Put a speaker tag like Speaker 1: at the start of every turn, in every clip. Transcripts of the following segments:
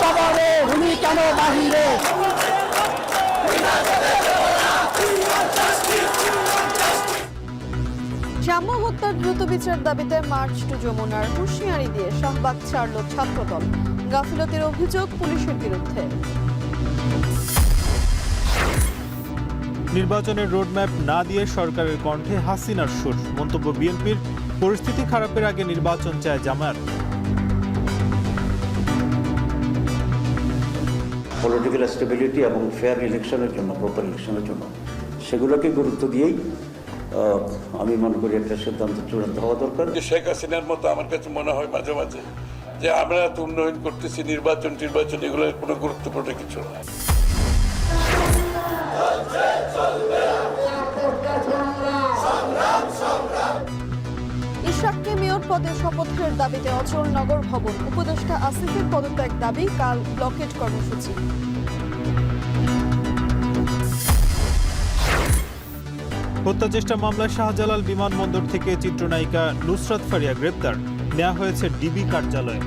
Speaker 1: কবরে উনি কেন বাহিরে?
Speaker 2: শাম্য হত্যার দ্রুত বিচার দাবিতে মার্চ টু যমুনার হুঁশিয়ারি দিয়ে শাহবাগ ছাড়ল ছাত্রদল। গাফিলতির অভিযোগ পুলিশের বিরুদ্ধে।
Speaker 3: নির্বাচনের রোডম্যাপ না দিয়ে সরকারের কণ্ঠে হাসিনার সুর। মন্তব্য বিএনপির, পরিস্থিতি খারাপের আগে নির্বাচন চায় জামায়াত।
Speaker 4: পলিটিক্যাল স্টেবিলিটি এবং ফেয়ার ইলেকশনের জন্য, প্রপার ইলেকশনের জন্য সেগুলোকে গুরুত্ব দিয়েই আমি মনে করি একটা সিদ্ধান্ত চূড়ান্ত হওয়া দরকার।
Speaker 5: শেখ হাসিনার মতো আমার কাছে মনে হয় মাঝে মাঝে যে আমরা তো উন্নয়ন করতেছি, নির্বাচন এগুলোর কোনো গুরুত্বপূর্ণ কিছু না।
Speaker 2: ইশরাককে মেয়র পদে শপথের দাবিতে অচল নগর ভবন। উপদেষ্টা আসিফের পদত্যাগ দাবি, কাল ব্লকেট কর্মসূচি।
Speaker 3: হত্যা চেষ্টা মামলায় শাহজালাল বিমানবন্দর থেকে চিত্রনায়িকা নুসরাত ফারিয়া গ্রেপ্তার, নেওয়া হয়েছে ডিবি কার্যালয়ে।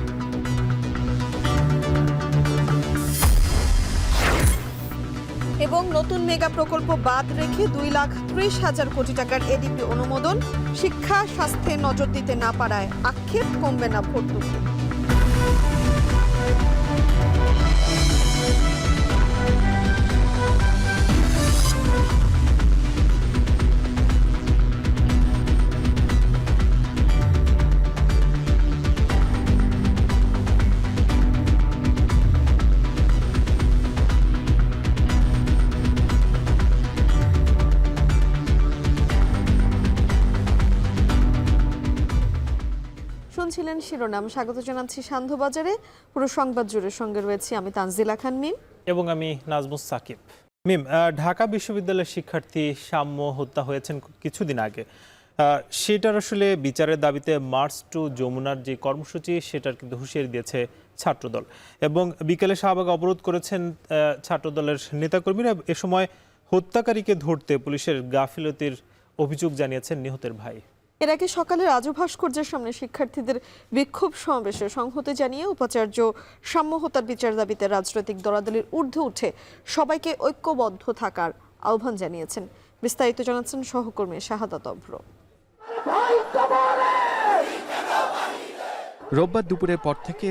Speaker 2: এবং নতুন মেগা প্রকল্প বাদ রেখে 2,30,000 কোটি টাকার এডিপি অনুমোদন। শিক্ষা স্বাস্থ্যে নজর দিতে না পারায় আক্ষেপ, কমবে না ভর্তুকি। শুনছিলেন শিরোনাম। স্বাগত জানাচ্ছি সান্ধ্যবাজারে। পুরো সংবাদ জুড়ে সঙ্গে রয়েছি আমি তানজিলা খান মিম
Speaker 3: এবং আমি নাজমুস সাকিব। মিম, ঢাকা বিশ্ববিদ্যালয়ের শিক্ষার্থী শাম্য হত্যা হয়েছেন কিছুদিন আগে। সেটার আসলে বিচারের দাবিতে মার্চ টু যমুনার যে কর্মসূচি, সেটার কিন্তু হুঁশিয়ারি দিয়েছে ছাত্রদল। এবং বিকেলে শাহবাগ অবরোধ করেছেন ছাত্রদলের নেতাকর্মীরা। এ সময় হত্যাকারীকে ধরতে পুলিশের গাফিলতির অভিযোগ জানিয়েছেন নিহতের ভাই।
Speaker 2: এর আগে সকালে রাজু ভাস্কর্যের সামনে শিক্ষার্থীদের বিক্ষোভ সমাবেশে সংহতি জানিয়ে উপাচার্য শাম্য হত্যার বিচার দাবিতে রাজনৈতিক দলাদলির ঊর্ধ্বে উঠে সবাইকে ঐক্যবদ্ধ থাকার আহ্বান জানিয়েছেন। বিস্তারিত জানাচ্ছেন সহকর্মী শাহাদাত অভ্র।
Speaker 6: রোববার দুপুরের পর থেকে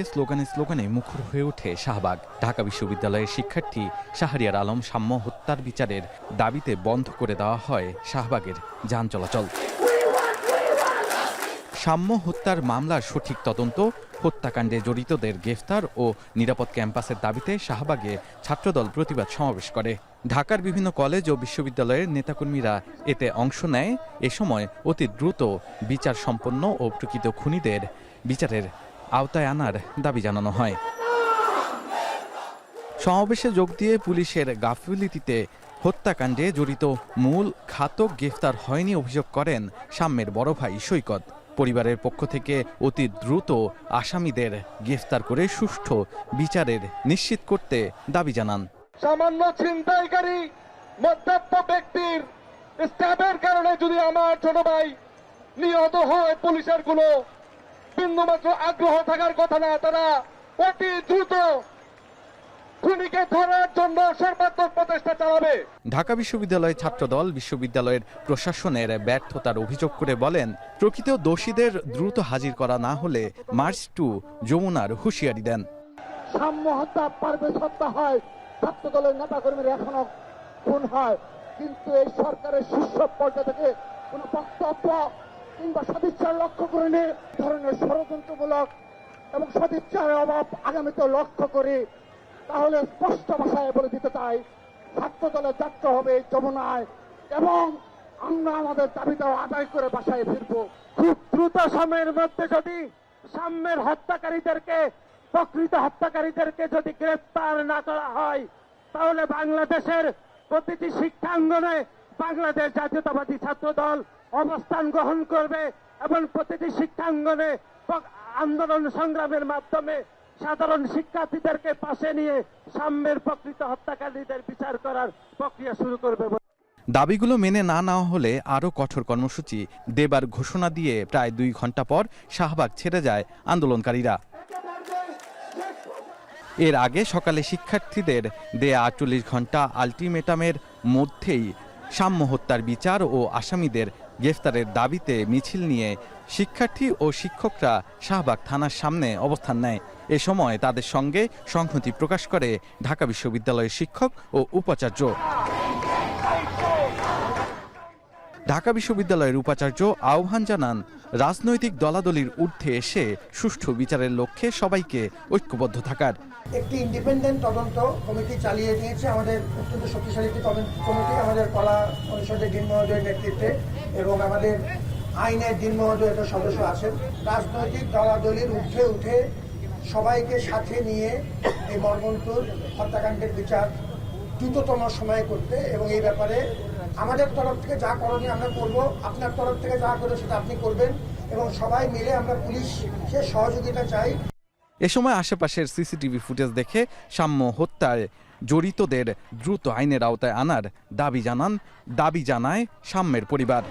Speaker 6: স্লোগানে মুখর হয়ে ওঠে শাহবাগ। ঢাকা বিশ্ববিদ্যালয়ের শিক্ষার্থী শাহরিয়ার আলম শাম্য হত্যার বিচারের দাবিতে বন্ধ করে দেওয়া হয় শাহবাগের যান চলাচল। শাম্য হত্যার মামলার সঠিক তদন্ত, হত্যাকাণ্ডে জড়িতদের গ্রেফতার ও নিরাপদ ক্যাম্পাসের দাবিতে শাহবাগে ছাত্রদল প্রতিবাদ সমাবেশ করে। ঢাকার বিভিন্ন কলেজ ও বিশ্ববিদ্যালয়ের নেতাকর্মীরা এতে অংশ নেয়। এ সময় অতি দ্রুত বিচার সম্পন্ন ও প্রকৃত খুনিদের বিচারের আওতায় আনার দাবি জানানো হয়। সমাবেশে যোগ দিয়ে পুলিশের গাফিলতিতে হত্যাকাণ্ডে জড়িত মূল ঘাতক গ্রেফতার হয়নি অভিযোগ করেন শাম্যের বড় ভাই সৈকত। পরিবারের পক্ষ থেকে অতি দ্রুত আসামিদের গ্রেফতার করে সুষ্ঠু বিচারের নিশ্চিত করতে দাবি জানান।
Speaker 7: সামান্য ছিনতাইকারী মধ্যস্থ ব্যক্তির স্ট্যাবের কারণে যদি আমার ছোট ভাই নিহত হয়, পুলিশের কোনো বিন্দুমাত্র আগ্রহ থাকার কথা না। তারা অতি দ্রুত খুনিকে ধরার জন্য সর্বাত্মক প্রচেষ্টা চালাবে।
Speaker 6: ঢাকা বিশ্ববিদ্যালয় ছাত্রদল বিশ্ববিদ্যালয়ের প্রশাসনের ব্যর্থতার অভিযোগ করে বলেন, প্রকৃত দোষীদের দ্রুত হাজির করা না হলে মার্চ টু যমুনার হুঁশিয়ারি দেন।
Speaker 7: সাম্য হত্যা, পারভেজ হত্যা হয়, ছাত্রদলের নেতাকর্মীরা এখনো খুন হয়, কিন্তু এই সরকারের শীর্ষ পর্যায়ে থেকে কোনো বক্তব্য কিংবা সদিচ্ছার লক্ষ্য করে নিয়ে ধরনের ষড়যন্ত্রমূলক এবং সদিচ্ছার অভাব আগামীতে লক্ষ্য করি, তাহলে স্পষ্ট ভাষায় বলে দিতে চাই, ছাত্রদলের যাত্রা হবে যমুনায় এবং আমরা আমাদের দাবিটাও আদায় করে বাসায় ফিরবো। খুব দ্রুত সময়ের মধ্যে যদি সাম্যের হত্যাকারীদেরকে, প্রকৃত হত্যাকারীদেরকে যদি গ্রেফতার না করা হয়, তাহলে বাংলাদেশের প্রতিটি শিক্ষাঙ্গনে বাংলাদেশ জাতীয়তাবাদী ছাত্রদল অবস্থান গ্রহণ করবে এবং প্রতিটি শিক্ষাঙ্গনে আন্দোলন সংগ্রামের মাধ্যমে সাধারণ শিক্ষার্থীদেরকে পাশে নিয়ে সাম্যের প্রকৃত হত্যাকারীদের বিচার করার প্রক্রিয়া শুরু করবে।
Speaker 6: দাবিগুলো মেনে না নেওয়া হলে আরও কঠোর কর্মসূচি দেবার ঘোষণা দিয়ে প্রায় 2 ঘন্টা পর শাহবাগ ছেড়ে যায় আন্দোলনকারীরা। এর আগে সকালে শিক্ষার্থীদের দেয়া 48 ঘন্টা আলটিমেটামের মধ্যেই সাম্য হত্যার বিচার ও আসামিদের গ্রেফতারের দাবিতে মিছিল নিয়ে শিক্ষার্থী ও শিক্ষকরা শাহবাগ থানার সামনে অবস্থান নেয়। এ সময় তাদের সঙ্গে সংহতি প্রকাশ করে ঢাকা বিশ্ববিদ্যালয়ের শিক্ষক ও উপাচার্য। ঢাকা বিশ্ববিদ্যালয়ের উপাচার্য আহ্বান জানান, রাজনৈতিক দলাদলির ঊর্ধ্বে এসে সুষ্ঠু বিচারের লক্ষ্যে সবাইকে ঐক্যবদ্ধ থাকার।
Speaker 8: একটি ইন্ডিপেন্ডেন্ট তদন্ত কমিটি চালিয়ে নিয়েছে আমাদের অত্যন্ত শক্তিশালী একটি তদন্ত কমিটি, আমাদের কলা অনুষদের ডিন মহোদয়ের নেতৃত্বে এবং আমাদের আইনের ডিন মহোদয় একটা সদস্য আছেন। রাজনৈতিক দলাদলির ঊর্ধ্বে উঠে সবাইকে সাথে নিয়ে এই মর্মন্তুদ হত্যাকাণ্ডের বিচার দ্রুততম সময়ে করতে এবং এই ব্যাপারে আমাদের তরফ থেকে যা করণীয় আমরা করব, আপনার তরফ থেকে যা করে সেটা আপনি করবেন এবং সবাই মিলে আমরা পুলিশকে সহযোগিতা চাই।
Speaker 6: এ সময় আশেপাশের সিসিটিভি ফুটেজ দেখে সাম্য হত্যায় জড়িতদের দ্রুত আইনের আওতায় আনার দাবি জানায় সাম্যের পরিবার।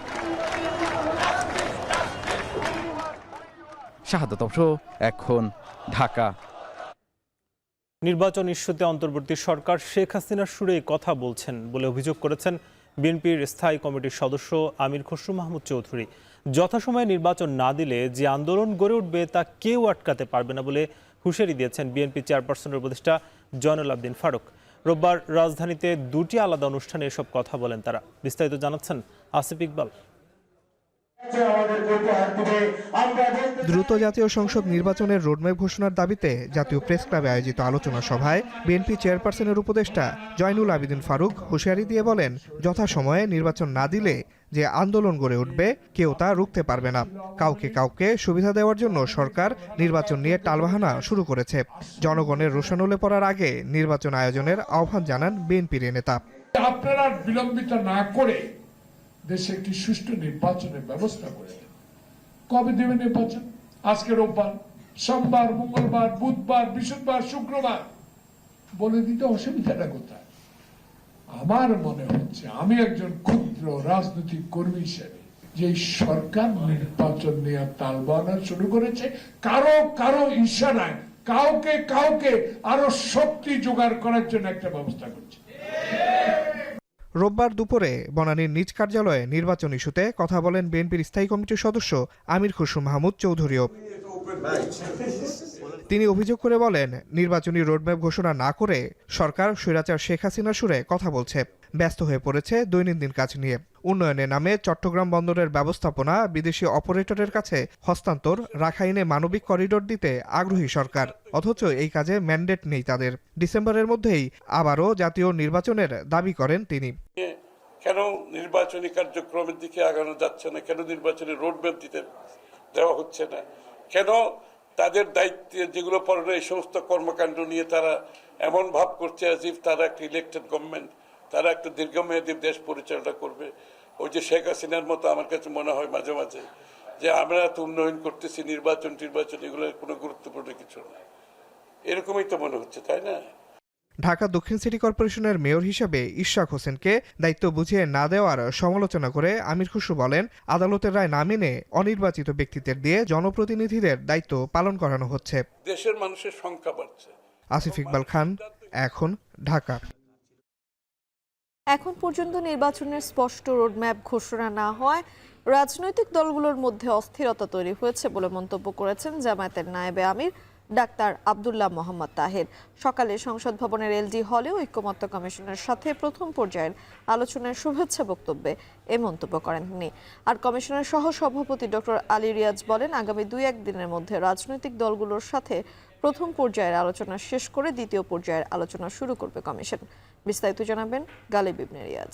Speaker 6: শাহাদাত অফরো, এখন, ঢাকা।
Speaker 3: নির্বাচন ইস্যুতে অন্তর্বর্তী সরকার শেখ হাসিনার সুরেই কথা বলছেন বলে অভিযোগ করেছেন বিএনপির স্থায়ী কমিটির সদস্য আমির খসরু মাহমুদ চৌধুরী। যথাসময়ে নির্বাচন না দিলে যে আন্দোলন গড়ে উঠবে তা কেউ আটকাতে পারবে না বলে হুঁশিয়ারি দিয়েছেন বিএনপি চেয়ারপারসনের উপদেষ্টা জয়নুল আবদিন ফারুক। রোববার রাজধানীতে দুটি আলাদা অনুষ্ঠানে এসব কথা বলেন তারা। বিস্তারিত জানাচ্ছেন আসিফ ইকবাল।
Speaker 9: দ্রুত জাতীয় সংসদ নির্বাচনের রোডম্যাপ ঘোষণার দাবিতে জাতীয় প্রেস ক্লাবে আয়োজিত আলোচনা সভায় বিএনপি চেয়ারপারসনের উপদেষ্টা জয়নুল আবেদিন ফারুক হুঁশিয়ারি দিয়ে বলেন, যথাসময়ে নির্বাচন না দিলে যে আন্দোলন গড়ে উঠবে কেউ তা রুখতে পারবে না। কাউকে সুবিধা দেওয়ার জন্য সরকার নির্বাচন নিয়ে টালবাহানা শুরু করেছে। জনগণের রোষানলে পড়ার আগে নির্বাচন আয়োজনের আহ্বান জানান বিএনপির নেতা।
Speaker 10: আপনারা বিলম্বিত না করে দেশে একটি সুষ্ঠু নির্বাচনের ব্যবস্থা করে দেন। কবে দেবেন নির্বাচন? আজকে রোববার, সোমবার, মঙ্গলবার, বুধবার, বৃহস্পতিবার, শুক্রবার, বলে দিতে অসুবিধাটা কোথায়? আমার মনে হচ্ছে, আমি একজন ক্ষুদ্র রাজনৈতিক কর্মী হিসেবে, যে সরকার নির্বাচন নিয়ে তালবানা শুরু করেছে কারো ইশারায় কাউকে আরো শক্তি জোগাড় করার জন্য একটা ব্যবস্থা করছে।
Speaker 9: রোববার দুপুরে বনানীর নিজ কার্যালয়ে নির্বাচন ইস্যুতে কথা বলেন বিএনপির স্থায়ী কমিটির সদস্য আমির খসরু মাহমুদ চৌধুরীও। তিনি অভিযোগ করে বলেন, নির্বাচনী রোডম্যাপ ঘোষণা না করে সরকার স্বৈরাচার শেখ হাসিনার সুরে কথা বলছে, ব্যস্ত হয়ে পড়েছে দৈনন্দিন কাজ নিয়ে। উন্নয়নের নামে চট্টগ্রাম বন্দরের ব্যবস্থাপনা বিদেশি অপারেটরের কাছে হস্তান্তর, রাখাইনে মানবিক করিডোর দিতে আগ্রহী সরকার, অথচ এই কাজে ম্যান্ডেট নেই তাদের। ডিসেম্বরের মধ্যেই আবারও জাতীয় নির্বাচনের দাবি করেন তিনি।
Speaker 5: কেন নির্বাচনী কার্যক্রমের দিকে আগানো যাচ্ছে না? কেন নির্বাচনী রোডম্যাপ দিতে দেওয়া হচ্ছে না? কেন তাদের দায়িত্বে যেগুলো পড়ে এই সমস্ত কর্মকাণ্ড নিয়ে তারা এমন ভাব করছে as if তারা একটা ইলেক্টেড গভর্নমেন্ট, তারা একটা দীর্ঘমেয়াদী দেশ পরিচালনা করবে। ওই যে শেখ হাসিনার মতো আমার কাছে মনে হয় মাঝে মাঝে যে আমরা তো উন্নয়ন করতেছি, নির্বাচন এগুলোর কোনো গুরুত্বপূর্ণ কিছু না, এরকমই তো মনে হচ্ছে, তাই না?
Speaker 9: ঢাকা দক্ষিণ সিটি কর্পোরেশনের মেয়র হিসেবে ইশরাক হোসেনকে দায়িত্ব বুঝিয়ে না দেওয়ার সমালোচনা করে আমির খসরু বলেন, আদালতের রায় না মেনে অনির্বাচিত ব্যক্তিদের দিয়ে জনপ্রতিনিধিদের দায়িত্ব পালন করানো হচ্ছে।
Speaker 5: দেশের মানুষের সংখ্যা বাড়ছে।
Speaker 9: আসিফ ইকবাল খান, এখন, ঢাকা।
Speaker 2: এখন পর্যন্ত নির্বাচনের স্পষ্ট রোডম্যাপ ঘোষণা না হওয়ায় রাজনৈতিক দলগুলোর মধ্যে অস্থিরতা তৈরি হয়েছে বলে মন্তব্য করেছেন জামায়াতের নায়েবে আমির ডাক্তার আব্দুল্লাহ মোহাম্মদ তাহের। সকালে সংসদ ভবনের এলডি হলে ঐক্যমত্য কমিশনের সাথে প্রথম পর্যায়ের আলোচনার শুভেচ্ছা বক্তব্যে এ মন্তব্য করেন তিনি। আর কমিশনের সহ সভাপতি ডক্টর আলী রিয়াজ বলেন, আগামী 2-1 দিনের মধ্যে রাজনৈতিক দলগুলোর সাথে প্রথম পর্যায়ের আলোচনা শেষ করে দ্বিতীয় পর্যায়ের আলোচনা শুরু করবে কমিশন। বিস্তারিত জানাবেন গালিব ইবনে রিয়াজ।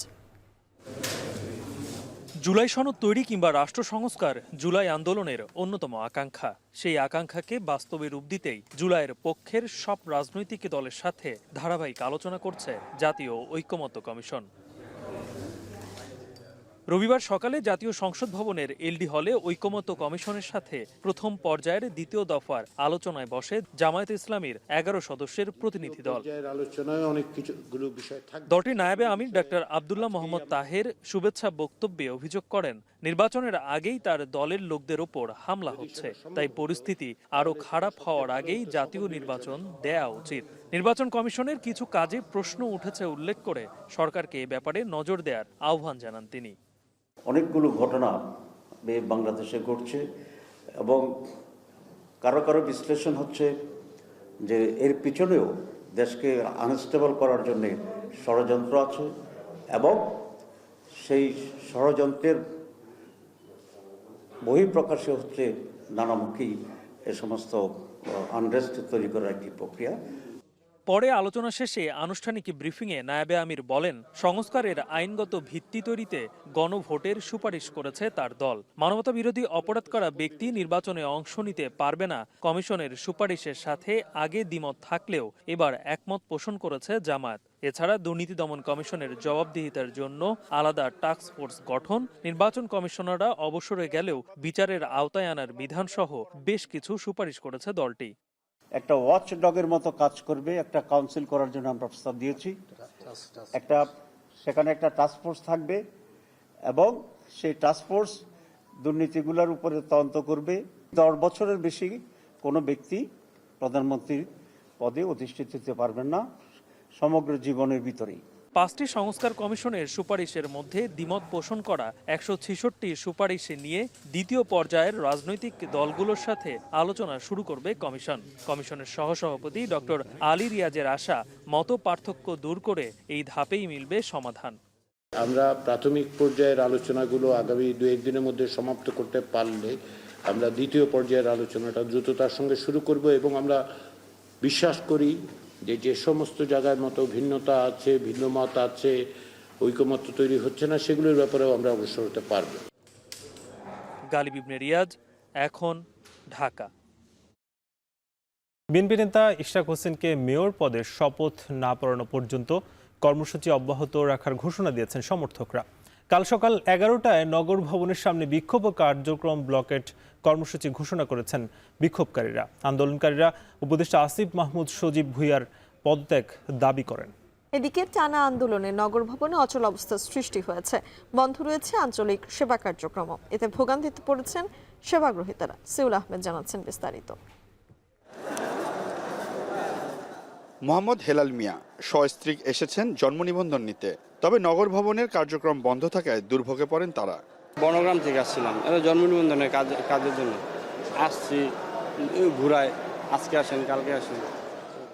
Speaker 11: জুলাই সনদ তৈরি কিংবা রাষ্ট্র সংস্কার জুলাই আন্দোলনের অন্যতম আকাঙ্ক্ষা। সেই আকাঙ্ক্ষাকে বাস্তবে রূপ দিতেই জুলাইয়ের পক্ষের সব রাজনৈতিক দলের সাথে ধারাবাহিক আলোচনা করছে জাতীয় ঐক্যমত্য কমিশন। রবিবার সকালে জাতীয় সংসদ ভবনের এলডি হলে ঐক্যমত্য কমিশনের সাথে প্রথম পর্যায়ের দ্বিতীয় দফার আলোচনায় বসে জামায়াতে ইসলামীর 11 সদস্যের প্রতিনিধি দল। দলটির নায়েবে আমির ডাক্তার আব্দুল্লাহ মোহাম্মদ তাহের শুভেচ্ছা বক্তব্যে অভিযোগ করেন, নির্বাচনের আগেই তার দলের লোকদের ওপর হামলা হচ্ছে, তাই পরিস্থিতি আরও খারাপ হওয়ার আগেই জাতীয় নির্বাচন দেয়া উচিত। নির্বাচন কমিশনের কিছু কাজে প্রশ্ন উঠেছে উল্লেখ করে সরকারকে এ ব্যাপারে নজর দেওয়ার আহ্বান জানান তিনি।
Speaker 4: অনেকগুলো ঘটনা বাংলাদেশে ঘটছে এবং কারো কারো বিশ্লেষণ হচ্ছে যে এর পিছনেও দেশকে আনস্টেবল করার জন্য ষড়যন্ত্র আছে এবং সেই ষড়যন্ত্রের বহিঃপ্রকাশে হচ্ছে নানামুখী এ সমস্ত আনরেস্ট তৈরি করার একটি প্রক্রিয়া।
Speaker 11: পরে আলোচনা শেষে আনুষ্ঠানিক ব্রিফিংয়ে নায়েবে আমির বলেন, সংস্কারের আইনগত ভিত্তি তৈরিতে গণভোটের সুপারিশ করেছে তার দল। মানবতাবিরোধী অপরাধ করা ব্যক্তি নির্বাচনে অংশ নিতে পারবে না কমিশনের সুপারিশের সাথে আগে দ্বিমত থাকলেও এবার একমত পোষণ করেছে জামায়াত। এছাড়া দুর্নীতি দমন কমিশনের জবাবদিহিতার জন্য আলাদা টাস্ক ফোর্স গঠন, নির্বাচন কমিশনাররা অবসরে গেলেও বিচারের আওতায় আনার বিধানসহ বেশ কিছু সুপারিশ করেছে দলটি।
Speaker 4: একটা ওয়াচ ডগের মতো কাজ করবে, একটা কাউন্সিল করার জন্য আমরা প্রস্তাব দিয়েছি। সেখানে একটা টাস্ক ফোর্স থাকবে এবং সেই টাস্ক ফোর্স দুর্নীতিগুলোর উপরে তদন্ত করবে। 10 বছরের বেশি কোনো ব্যক্তি প্রধানমন্ত্রীর পদে অধিষ্ঠিত হতে পারবেন না সমগ্র জীবনের ভিতরেই।
Speaker 11: 5টি সংস্কার কমিশনের সুপারিশের মধ্যে দ্বিমত পোষণ করা 166 সুপারিশে নিয়ে দ্বিতীয় পর্যায়ের রাজনৈতিক দলগুলোর সাথে আলোচনা শুরু করবে কমিশন। কমিশনের সহসভাপতি ডক্টর আলী রিয়াজের আশা, মত পার্থক্য দূর করে এই ধাপেই মিলবে সমাধান।
Speaker 12: আমরা প্রাথমিক পর্যায়ের আলোচনাগুলো আগামী 2-1 দিনের মধ্যে সমাপ্ত করতে পারলে আমরা দ্বিতীয় পর্যায়ের আলোচনাটা দ্রুততার সঙ্গে শুরু করব এবং আমরা বিশ্বাস করি যে সমস্ত জায়গার মতো ভিন্নতা আছে, ভিন্ন মত আছে, ঐকমত্য তৈরি হচ্ছে না, সেগুলোর ব্যাপারেও আমরা অগ্রসর হতে পারব।
Speaker 11: গালিব ইবনে রিয়াজ, এখন, ঢাকা।
Speaker 3: বিএনপি নেতা ইশরাক হোসেনকে মেয়র পদে শপথ না পড়ানো পর্যন্ত কর্মসূচি অব্যাহত রাখার ঘোষণা দিয়েছেন সমর্থকরা। কাল সকাল 11টায় নগর ভবনের সামনে বিক্ষোভ ও কার্যক্রম ব্লকেট কর্মসূচি ঘোষণা করেছেন বিক্ষোভকারীরা। আন্দোলনকারীরা উপদেষ্টা আসিফ মাহমুদ সজীব ভুঁইয়ার পদত্যাগ দাবি করেন।
Speaker 2: এদিকে টানা আন্দোলনে নগর ভবনে অচল অবস্থার সৃষ্টি হয়েছে, বন্ধ রয়েছে আঞ্চলিক সেবা কার্যক্রম। এতে ভোগান্তিতে পড়েছেন সেবাগ্রহীতারা। সিউল আহমেদ জানাচ্ছেন বিস্তারিত।
Speaker 13: মোহাম্মদ হেলাল মিয়া সস্ত্রী এসেছেন জন্ম নিবন্ধন নিতে, তবে নগর ভবনের কার্যক্রম বন্ধ থাকায় দুর্ভোগে পড়েন তারা।
Speaker 14: বনগ্রাম থেকে আসছিলাম, জন্ম নিবন্ধনের কাজের জন্য আসছি, ঘুরায় আজকে আসেন কালকে আসেন।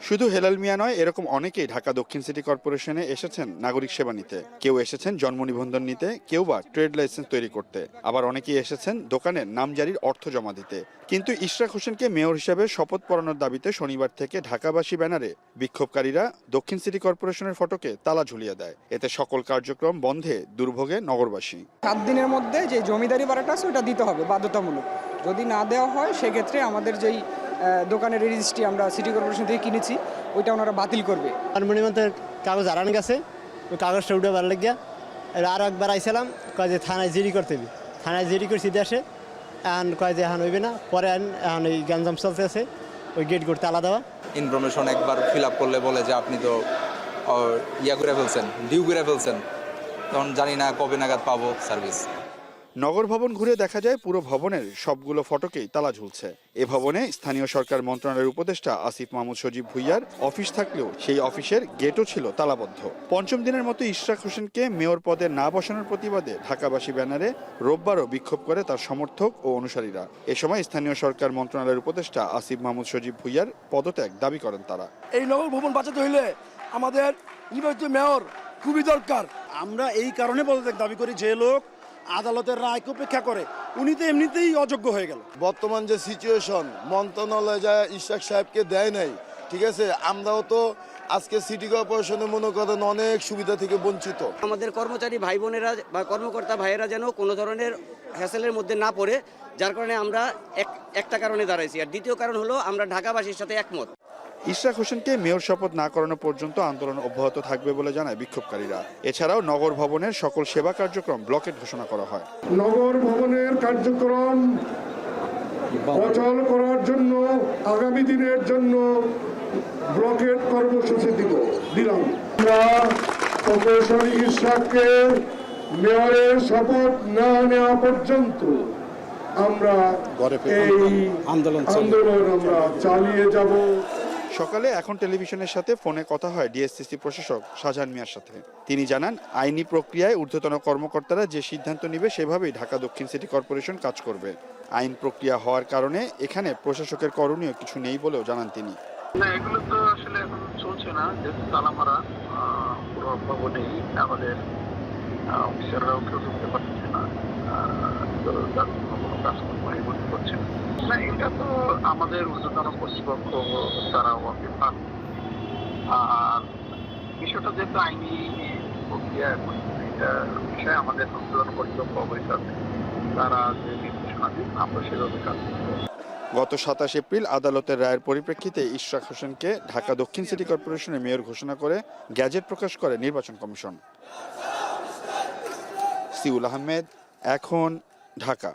Speaker 13: শুধু হেলাল মিয়া নয়, এরকম অনেকেই ঢাকা দক্ষিণ সিটি কর্পোরেশনে এসেছেন নাগরিক সেবা নিতে। কেউ এসেছেন জন্ম নিবন্ধন নিতে, কেউ বা ট্রেড লাইসেন্স তৈরি করতে, আবার অনেকেই এসেছেন দোকানের নামজারির অর্থ জমা দিতে। কিন্তু ইশরাক হোসেনকে মেয়র হিসেবে শপথ পড়ানোর দাবিতে শনিবার থেকে ঢাকাবাসী ব্যানারে বিক্ষোভকারীরা দক্ষিণ সিটি কর্পোরেশনের ফটকে তালা ঝুলিয়ে দেয়। এতে সকল কার্যক্রম বন্ধে দুর্ভোগে নগরবাসী।
Speaker 15: 7 দিনের মধ্যে যে জমিদারি ভাড়াটা আছে ওটা দিতে হবে বাধ্যতামূলক। যদি না দেওয়া হয় সেক্ষেত্রে আমাদের যেই দোকানের রেজিস্ট্রি আমরা সিটি কর্পোরেশন থেকে কিনেছি ওইটা ওনারা বাতিল করবে।
Speaker 1: মনিমন্তের কাগজ হারানো গেছে, ওই কাগজটা উঠে বার লাগিয়া আরও একবার আইছিলাম, কয় যে থানায় জিডি করতে হবে। থানায় জিডি করছি দেশে, এখন কয় যে এখন হইবে না, পরে এখন ওই গ্যাঞ্জাম চলতে আছে, ওই গেট করতে আলাদা।
Speaker 16: ইনফরমেশন একবার ফিল আপ করলে বলে যে আপনি তো ইয়া করে ফেলছেন, ডিউ করে ফেলছেন, তখন জানি না কবে নাগাদ পাবো সার্ভিস।
Speaker 13: নগর ভবন ঘুরে দেখা যায় পুরো ভবনের সবগুলো ফটকেই তালা ঝুলছে। এ ভবনে স্থানীয় সরকার মন্ত্রণালয়ের উপদেষ্টা আসিফ মাহমুদ সজীব ভুঁইয়ার অফিস থাকলেও সেই অফিসের গেটও ছিল তালাবদ্ধ। পঞ্চম দিনের মতো ইশরাক হোসেনকে মেয়র পদে না বসানোর প্রতিবাদে ঢাকাবাসী ব্যানারে রোববারও বিক্ষোভ করে তার সমর্থক ও অনুসারীরা। এ সময় স্থানীয় সরকার মন্ত্রণালয়ের উপদেষ্টা আসিফ মাহমুদ সজীব ভুঁইয়ার পদত্যাগ দাবি করেন তারা।
Speaker 17: এই নগর ভবন বাঁচাতে হইলে আমাদের নির্বাচিত মেয়র খুবই দরকার।
Speaker 18: আমরা এই কারণে পদত্যাগ দাবি করি, যে লোক আদালতের রায়কে উপেক্ষা করে উনি তো এমনিতেই অযোগ্য হয়ে গেল।
Speaker 19: বর্তমান যে সিচুয়েশন, মন্ত্রণালয় যা ইশরাক সাহেবকে দেয় নাই, ঠিক আছে, আমরাও তো আজকে সিটি কর্পোরেশনে মনে করেন অনেক সুবিধা থেকে বঞ্চিত।
Speaker 20: আমাদের কর্মচারী ভাই বোনেরা বা কর্মকর্তা ভাইয়েরা যেন কোনো ধরনের হ্যাসেলের মধ্যে না পড়ে, যার কারণে আমরা একটা কারণে দাঁড়াইছি। আর দ্বিতীয় কারণ হলো আমরা ঢাকাবাসীর সাথে একমত।
Speaker 13: ইশরাক হোসেনকে মেয়র শপথ না করানো পর্যন্ত আন্দোলন অব্যাহত থাকবে বলে জানায় বিক্ষোভকারীরা। এছাড়াও নগর ভবনের সকল সেবা কার্যক্রম ব্লকেট ঘোষণা করা হয়।
Speaker 10: নগর ভবনের কার্যক্রম অচল করার জন্য আগামী দিনের জন্য ব্লকেট কর্মসূচি দিলাম। আমরা প্রফেসর ইশরাককে মেয়রের শপথ না নেওয়া পর্যন্ত আমরা এই আন্দোলন আমরা চালিয়ে যাব।
Speaker 13: সকালে এখন টেলিভিশনের সাথে ফোনে কথা হয় ডিএসসিসি প্রশাসক শাহজাহান মিয়ার সাথে। তিনি জানান, আইনি প্রক্রিয়ায় ঊর্ধ্বতন কর্মকর্তারা যে সিদ্ধান্ত নেবে সেভাবেই ঢাকা দক্ষিণ সিটি কর্পোরেশন কাজ করবে। আইন প্রক্রিয়া হওয়ার কারণে এখানে প্রশাসকের করণীয় কিছু নেই বলেও জানান তিনি।
Speaker 21: না, এগুলো তো আসলে এখন চলছে না, যেহেতু তালা মারা পুরো ভবনেই, আমাদের অফিসাররাও কেউ ঢুকতে পারছে না, কোনো কাজকর্ম এগোতে করছে না। এটা তো আমাদের ঊর্ধ্বতন কর্তৃপক্ষ, তারা ওয়াকিল পান। আর বিষয়টা যেহেতু আইনি প্রক্রিয়া, এখন এটা বিষয়ে আমাদের ঊর্ধ্বতন কর্তৃপক্ষ অবহিত আছে, তারা যে নির্দেশনা দিন আমরা সেভাবে কাজ করব।
Speaker 13: গত 27 এপ্রিল আদালতের রায়ের পরিপ্রেক্ষিতে ইশরাক হোসেনকে ঢাকা দক্ষিণ সিটি কর্পোরেশনের মেয়র ঘোষণা করে গ্যাজেট প্রকাশ করে নির্বাচন কমিশন। সিউল আহমেদ, এখন, ঢাকা।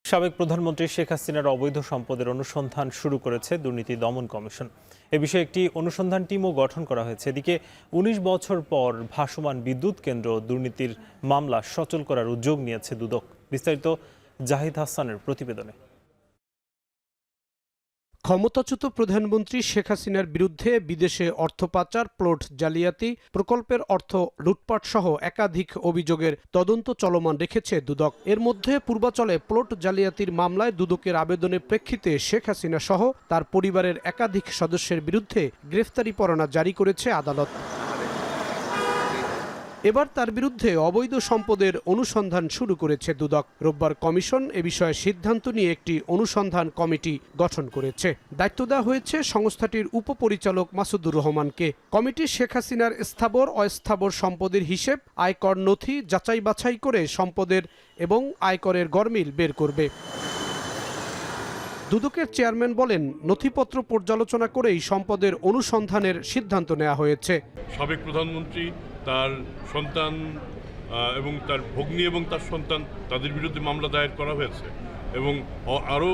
Speaker 3: সাবেক প্রধানমন্ত্রী শেখ হাসিনার অবৈধ সম্পদের অনুসন্ধান শুরু করেছে দুর্নীতি দমন কমিশন। এ বিষয়ে একটি অনুসন্ধান টিমও গঠন করা হয়েছে। এদিকে 19 বছর পর ভাসমান বিদ্যুৎ কেন্দ্র দুর্নীতির মামলা সচল করার উদ্যোগ নিয়েছে দুদক। বিস্তারিত জাহিদ হাসানের প্রতিবেদনে।
Speaker 22: ক্ষমতাচ্যুত প্রধানমন্ত্রী শেখ হাসিনার বিরুদ্ধে বিদেশে অর্থ পাচার, প্লট জালিয়াতি, প্রকল্পের অর্থ লুটপাট সহ একাধিক অভিযোগের তদন্ত চলমান রেখেছে দুদক। এর মধ্যে পূর্বাচলে প্লট জালিয়াতির মামলায় দুদকের আবেদনের প্রেক্ষিতে শেখ হাসিনা সহ তার পরিবারের একাধিক সদস্যের বিরুদ্ধে গ্রেফতারি পরোয়ানা জারি করেছে আদালত। এবার তার বিরুদ্ধে অবৈধ সম্পদের অনুসন্ধান শুরু করেছে দুদক। রোববার কমিশন এ বিষয়ে সিদ্ধান্ত নিয়ে একটি অনুসন্ধান কমিটি গঠন করেছে। দায়িত্ব দেওয়া হয়েছে সংস্থাটির উপপরিচালক মাসুদুর রহমানকে। কমিটি শেখ হাসিনার স্থাবর অস্থাবর সম্পদের হিসেব, আয়কর নথি যাচাই বাছাই করে সম্পদের এবং আয়করের গরমিল বের করবে। দুদকের চেয়ারম্যান বলেন, নথিপত্র পর্যালোচনা করেই সম্পদের অনুসন্ধানের সিদ্ধান্ত নেওয়া হয়েছে।
Speaker 23: সাবেক প্রধানমন্ত্রী, তার সন্তান এবং তার ভগ্নী এবং তার সন্তান, তাদের বিরুদ্ধে মামলা দায়ের করা হয়েছে এবং আরও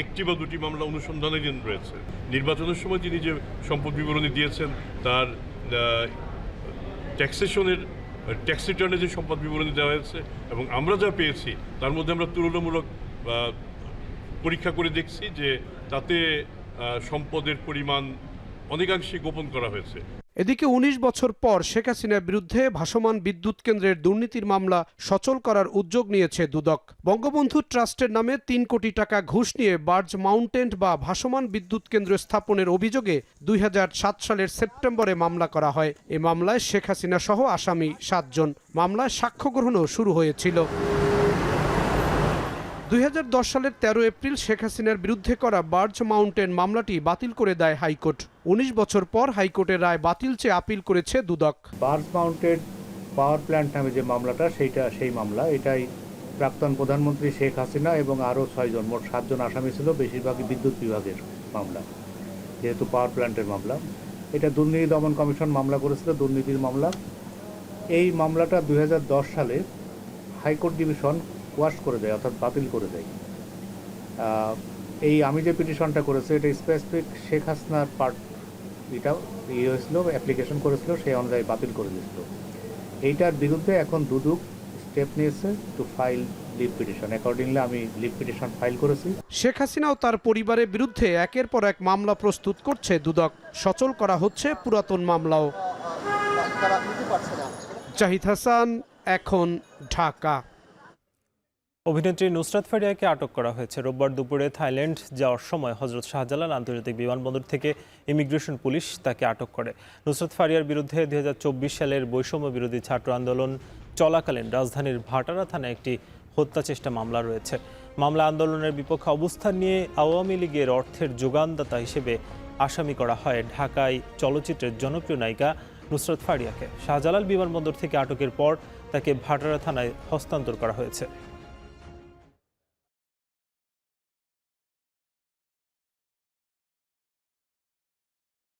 Speaker 23: একটি বা দুটি মামলা অনুসন্ধানাধীন রয়েছে। নির্বাচনের সময় তিনি যে সম্পদ বিবরণী দিয়েছেন, তার ট্যাক্স রিটার্নে যে সম্পদ বিবরণী দেওয়া হয়েছে এবং আমরা যা পেয়েছি তার মধ্যে আমরা তুলনামূলক পরীক্ষা করে দেখছি যে তাতে সম্পদের পরিমাণ অনেকাংশে গোপন করা হয়েছে।
Speaker 22: এদিকে 19 বছর পর শেখ হাসিনার বিরুদ্ধে ভাসমান বিদ্যুৎ কেন্দ্রের দুর্নীতির মামলা সচল করার উদ্যোগ নিয়েছে দুদক। বঙ্গবন্ধু ট্রাস্টের নামে 3 কোটি টাকা ঘুষ নিয়ে বার্জ মাউন্টেন বা ভাসমান বিদ্যুৎ কেন্দ্র স্থাপনের অভিযোগে 2007 সালের সেপ্টেম্বরে মামলা করা হয়। এই মামলায় শেখ হাসিনা সহ আসামি 7 জন। মামলায় সাক্ষ্য গ্রহণও শুরু হয়েছিল। 2010 সালের 13 এপ্রিল শেখ হাসিনার বিরুদ্ধে করা বার্জ মাউন্টেন মামলাটি বাতিল করে দেয় হাইকোর্ট। 19 বছর পর হাইকোর্টের রায় বাতিল চেয়ে আপিল করেছে দুদক।
Speaker 24: বার্জ মাউন্টেন পাওয়ার প্ল্যান্ট নামে যে মামলাটা, সেই মামলা, এটাই প্রাক্তন প্রধানমন্ত্রী শেখ হাসিনা এবং আরও 6 জন, মোট 7 জন আসামি ছিল, বেশিরভাগই বিদ্যুৎ বিভাগের মামলা। যেহেতু পাওয়ার প্ল্যান্টের মামলা, এটা দুর্নীতি দমন কমিশন মামলা করেছিল, দুর্নীতির মামলা। এই মামলাটা 2010 সালে হাইকোর্ট ডিভিশন ওয়াশ করে দেয়, অর্থাৎ বাতিল করে দেয়। আমি যে পিটিশনটা করেছি, এটা স্পেসিফিক শেখ হাসিনার পার্ট, এটা হয়েছিল, অ্যাপ্লিকেশন করেছিল, সেই অনুযায়ী বাতিল করে দিয়েছিল। এইটার বিরুদ্ধে এখন দুদক স্টেপ নিয়েছে to file leave petition. Accordingly আমি লিভ পিটিশন ফাইল করেছি।
Speaker 22: শেখ হাসিনা ও তার পরিবারের বিরুদ্ধে একের পর এক মামলা প্রস্তুত করছে দুদক। সচল করা হচ্ছে পুরাতন মামলাও। জাহিদ হাসান, এখন, ঢাকা।
Speaker 3: অভিনেত্রী নুসরাত ফারিয়াকে আটক করা হয়েছে। রোববার দুপুরে থাইল্যান্ড যাওয়ার সময় হজরত শাহজালাল আন্তর্জাতিক বিমানবন্দর থেকে ইমিগ্রেশন পুলিশ তাকে আটক করে। নুসরাত ফারিয়ার বিরুদ্ধে 2024 সালের বৈষম্য বিরোধী ছাত্র আন্দোলন চলাকালীন রাজধানীর ভাটারা থানায় একটি হত্যা চেষ্টা মামলা রয়েছে। মামলা আন্দোলনের বিপক্ষে অবস্থান নিয়ে আওয়ামী লীগের অর্থের যোগানদাতা হিসেবে আসামি করা হয় ঢাকায় চলচ্চিত্রের জনপ্রিয় নায়িকা নুসরাত ফারিয়াকে। শাহজালাল বিমানবন্দর থেকে আটকের পর তাকে ভাটারা থানায় হস্তান্তর করা হয়েছে।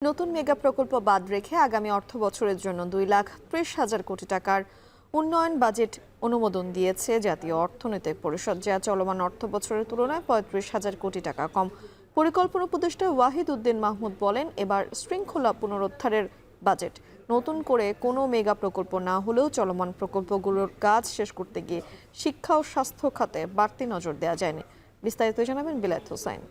Speaker 2: নতুন মেগা প্রকল্প বাদ রেখে আগামী অর্থ বছরের জন্য 2,30,000 কোটি টাকার উন্নয়ন বাজেট অনুমোদন দিয়েছে জাতীয় অর্থনৈতিক পরিষদ, যা চলমান অর্থ বছরের তুলনায় 35,000 কোটি টাকা কম। পরিকল্পনা উপদেষ্টা ওয়াহিদ উদ্দিন মাহমুদ বলেন, এবার শৃঙ্খলা পুনরুদ্ধারের বাজেট। নতুন করে কোনো মেগা প্রকল্প না হলেও চলমান প্রকল্পগুলোর কাজ শেষ করতে গিয়ে শিক্ষা ও স্বাস্থ্য খাতে বাড়তি নজর দেওয়া যায়নি। বিস্তারিত জানাবেন বিলায়েত হোসাইন।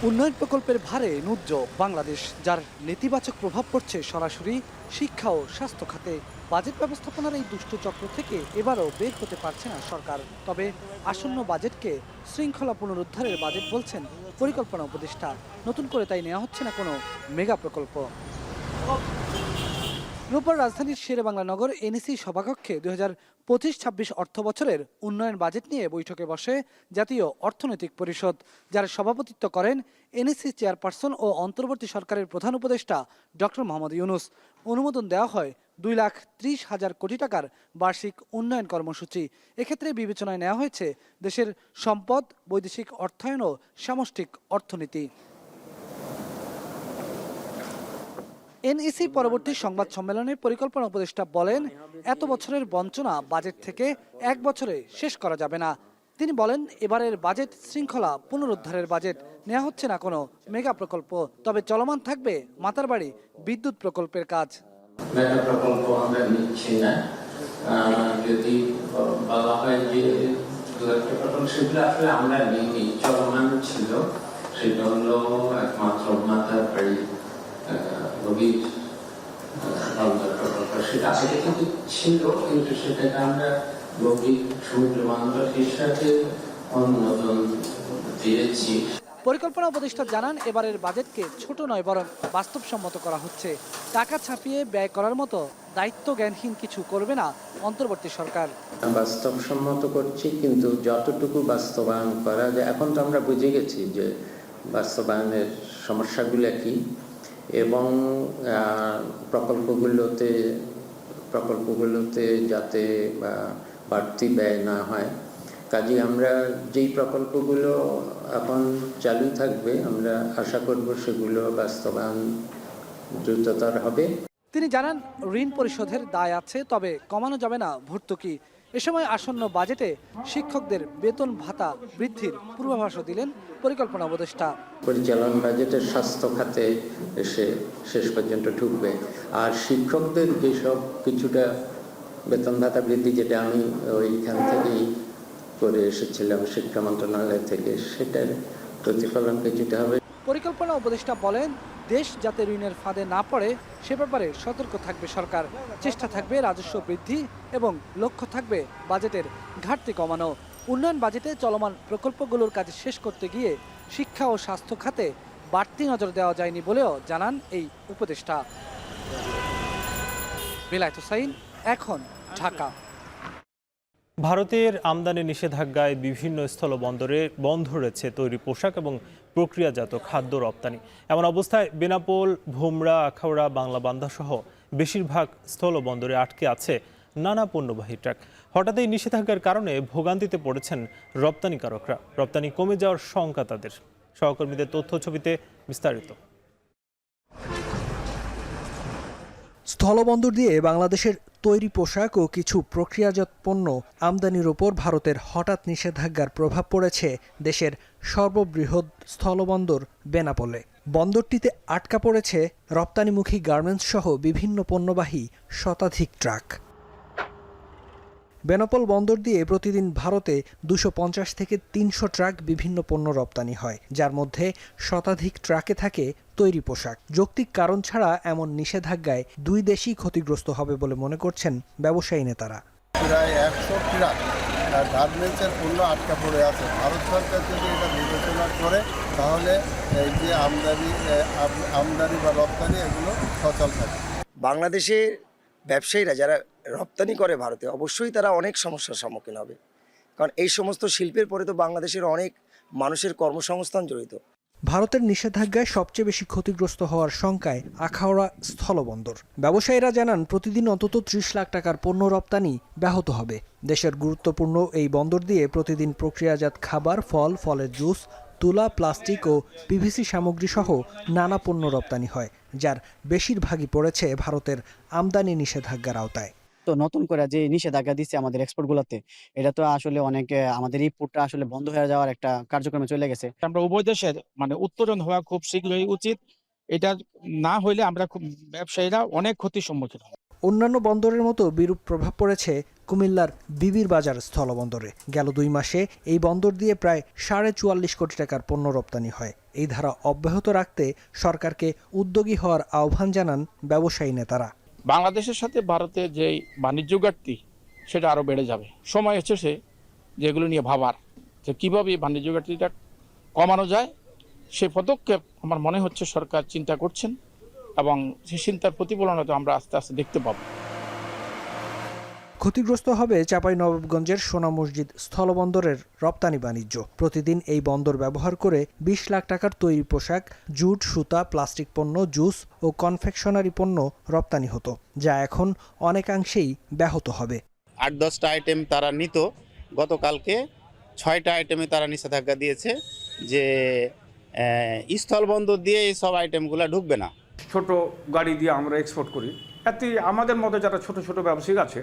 Speaker 5: উন্নয়ন প্রকল্পের ভারে নুজ্জ বাংলাদেশ, যার নেতিবাচক প্রভাব পড়ছে সরাসরি শিক্ষা ও স্বাস্থ্য খাতে। বাজেট ব্যবস্থাপনার এই দুষ্ট চক্র থেকে এবারও বের হতে পারছে না সরকার। তবে আসন্ন বাজেটকে শৃঙ্খলা পুনরুদ্ধারের বাজেট বলছেন পরিকল্পনা উপদেষ্টা। নতুন করে তাই নেওয়া হচ্ছে না কোনো মেগা প্রকল্প। রোববার রাজধানীর শেরেবাংলা নগর এনএসি সভাকক্ষে 2025-26 অর্থ বছরের উন্নয়ন বাজেট নিয়ে বৈঠকে বসে জাতীয় অর্থনৈতিক পরিষদ, যার সভাপতিত্ব করেন এনএসি চেয়ারপারসন ও অন্তর্বর্তী সরকারের প্রধান উপদেষ্টা ডক্টর মোহাম্মদ ইউনূস। অনুমোদন দেওয়া হয় 2,30,000 কোটি টাকার বার্ষিক উন্নয়ন কর্মসূচি। এক্ষেত্রে বিবেচনায় নেওয়া হয়েছে দেশের সম্পদ, বৈদেশিক অর্থায়ন ও সামষ্টিক অর্থনীতি। এনইসি পরবর্তী সংবাদ সম্মেলনে পরিকল্পনা উপদেষ্টা বলেন, এত বছরের বঞ্চনা বাজেট থেকে এক বছরে শেষ করা যাবে না। তিনি বলেন, এবারের বাজেট শৃঙ্খলা পুনরুদ্ধারের বাজেট, নেওয়া হচ্ছে না কোনো মেগা প্রকল্প। তবে চলমান থাকবে মাতারবাড়ি বিদ্যুৎ প্রকল্পের কাজ।
Speaker 6: মেগা প্রকল্প আমরা নিচ্ছি না। যদি বলা হয় যে দু একটা প্রকল্প, সেগুলো আসলে আমরা নিই, চলমান ছিল। সেটা হলো একমাত্র মাতারবাড়ি নদীর বন্দর প্রকল্প। সেটা আগে কিন্তু ছিল, কিন্তু সেটাকে আমরা গভীর সমুদ্র বন্দর হিসাবে অনুমোদন দিয়েছি।
Speaker 5: পরিকল্পনা উপদেষ্টা জানান, এবারের বাজেটকে ছোট নয় বরং বাস্তবসম্মত করা হচ্ছে। টাকা ছাপিয়ে ব্যয় করার মতো দায়িত্ব জ্ঞানহীন কিছু করবে না অন্তর্বর্তী সরকার।
Speaker 6: বাস্তবসম্মত করছি, কিন্তু যতটুকু বাস্তবায়ন করা যায়। এখন তো আমরা বুঝে গেছি যে বাস্তবায়নের সমস্যাগুলো কি, এবং প্রকল্পগুলোতে যাতে বাড়তি ব্যয় না হয়। কাজে আমরা যেই প্রকল্পগুলো এখন চালু থাকবে, আমরা আশা করব সেগুলো বাস্তবায়ন দ্রুততর হবে।
Speaker 5: তিনি জানান, ঋণ পরিশোধের দায় আছে, তবে কমানো যাবে না ভর্তুকি। এ সময় আসন্ন বাজেটে শিক্ষকদের বেতন ভাতা বৃদ্ধির পূর্বাভাসও দিলেন পরিকল্পনা উপদেষ্টা।
Speaker 6: পরিচালন বাজেটের স্বাস্থ্য খাতে এসে শেষ পর্যন্ত ঢুকবে। আর শিক্ষকদের যেসব কিছুটা বেতন ভাতা বৃদ্ধি, যেটা আমি ওইখান থেকেই করে এসেছিলাম শিক্ষা মন্ত্রণালয় থেকে, সেটার প্রতিফলন কিছুটা হবে।
Speaker 5: পরিকল্পনা উপদেষ্টা বলেন, দেশ যাতে ঋণের ফাঁদে না পড়ে সে ব্যাপারে সতর্ক থাকবে সরকার। চেষ্টা থাকবে রাজস্ব বৃদ্ধি এবং লক্ষ্য থাকবে বাজেটের ঘাটতি কমানো। উন্নয়ন বাজেটে চলমান প্রকল্পগুলোর কাজ শেষ করতে গিয়ে শিক্ষা ও স্বাস্থ্য খাতে বাড়তি নজর দেওয়া যায়নি বলেও জানান এই উপদেষ্টা। বিলায়েত হোসাইন, এখন, ঢাকা।
Speaker 3: ভারতের আমদানি নিষেধাজ্ঞায় বিভিন্ন স্থলবন্দরে বন্ধ রয়েছে তৈরি পোশাক এবং প্রক্রিয়াজাত খাদ্য রপ্তানি। এমন অবস্থায় বেনাপোল, ভুমরা, আখাউড়া, বাংলাবান্ধা সহ বেশিরভাগ স্থলবন্দরে আটকে আছে নানা পণ্যবাহী ট্রাক। হঠাৎ এই নিষেধাজ্ঞার কারণে ভোগান্তিতে পড়েছেন রপ্তানিকারকরা। রপ্তানি কমে যাওয়ার শঙ্কা তাদের। সহকর্মীদের তথ্য ছবিতে বিস্তারিত।
Speaker 7: স্থলবন্দর দিয়ে বাংলাদেশের তৈরি পোশাক ও কিছু প্রক্রিয়াজাত পণ্য আমদানির ওপর ভারতের হঠাৎ নিষেধাজ্ঞার প্রভাব পড়েছে দেশের সর্ববৃহৎ স্থলবন্দর বেনাপোলে। বন্দরটিতে আটকা পড়েছে রপ্তানিমুখী গার্মেন্টস সহ বিভিন্ন পণ্যবাহী শতাধিক ট্রাক। বেনাপোল বন্দর দিয়ে প্রতিদিন ভারতে 250 থেকে 300 ট্রাক বিভিন্ন পণ্য রপ্তানি হয়, যার মধ্যে শতাধিক ট্রাকে থাকে তৈরি পোশাক। যৌক্তিক কারণ ছাড়া এমন নিষেধাজ্ঞায় দুই দেশই ক্ষতিগ্রস্ত হবে বলে মনে করছেন ব্যবসায়ী নেতারা।
Speaker 8: প্রায় 100 ট্রাক গার্মেন্টসের পণ্য আটকা পড়ে আছে। ভারত সরকার যদি এটা বিবেচনা করে, তাহলে এই যে আমদানি বা রপ্তানি এগুলো সচল থাকে।
Speaker 25: বাংলাদেশে ব্যবসায়ীরা যারা রপ্তানি করে ভারতে, অবশ্যই তারা অনেক সমস্যার সম্মুখীন হবে, কারণ এই সমস্ত শিল্পের পরে তো বাংলাদেশের অনেক মানুষের কর্মসংস্থান জড়িত।
Speaker 7: ভারতের নিষেধাজ্ঞায় সবচেয়ে বেশি ক্ষতিগ্রস্ত হওয়ার শঙ্কায় আখাউড়া স্থলবন্দর। ব্যবসায়ীরা জানান, প্রতিদিন অন্তত 30 লাখ টাকার পণ্য রপ্তানি ব্যাহত হবে। দেশের গুরুত্বপূর্ণ এই বন্দর দিয়ে প্রতিদিন প্রক্রিয়াজাত খাবার, ফল, ফলের জুস, তুলা, প্লাস্টিক ও পিভিসি সামগ্রী সহ নানা পণ্য রপ্তানি হয়, যার বেশিরভাগই পড়েছে ভারতের আমদানি নিষেধাজ্ঞার আওতায়।
Speaker 26: তো নতুন করে যে নিষেধাজ্ঞা দিচ্ছে আমাদের এক্সপোর্টগুলোতে, এটা তো আসলে অনেক আমাদের ইম্পোর্টটা আসলে বন্ধ হয়ে যাওয়ার একটা কার্যক্রমে চলে গেছে।
Speaker 27: আমরা উভয় দেশের উত্তোলন হওয়া খুব শীঘ্রই উচিত,
Speaker 4: এটা না হইলে আমরা ব্যবসায়ীরা অনেক ক্ষতির সম্মুখীন হব।
Speaker 7: অন্যান্য বন্দরের মতো বিরূপ প্রভাব পড়েছে কুমিল্লার বিবির বাজার স্থলবন্দরে। গেল 2 মাসে এই বন্দর দিয়ে প্রায় 44.5 কোটি টাকার পণ্য রপ্তানি হয়। এই ধারা অব্যাহত রাখতে সরকারকে উদ্যোগী হওয়ার আহ্বান জানান ব্যবসায়ী নেতারা।
Speaker 4: বাংলাদেশের সাথে ভারতের যে বাণিজ্য ঘাটতি সেটা আরও বেড়ে যাবে। সময় এসেছে যেগুলো নিয়ে ভাবার যে কীভাবে এই বাণিজ্য ঘাটতিটা কমানো যায়। সে পদক্ষেপ আমার মনে হচ্ছে সরকার চিন্তা করছেন এবং সেই চিন্তার প্রতিফলন হয়তো আমরা আস্তে আস্তে দেখতে পাব।
Speaker 7: ক্ষতিগ্রস্ত হবে চাঁপাইনবাবগঞ্জের সোনা মসজিদ স্থলবন্দরের রপ্তানি বাণিজ্য। প্রতিদিন এই বন্দর ব্যবহার করে 20 লাখ টাকার তৈরি পোশাক, জুট, সুতা, প্লাস্টিক পণ্য, জুস ও কনফেকশনারি পণ্য রপ্তানি হতো, যা এখন অনেকাংশেই ব্যাহত হবে।
Speaker 9: 8-10টা আইটেম তারা নিত, গতকালকে 6টা আইটেমে তারা নিষেধাজ্ঞা দিয়েছে যে স্থলবন্দর দিয়ে এই সব আইটেমগুলো ঢুকবে না।
Speaker 11: ছোট গাড়ি দিয়ে আমরা এক্সপোর্ট করি, এতে আমাদের মতো যারা ছোট ছোট ব্যবসায়ী আছে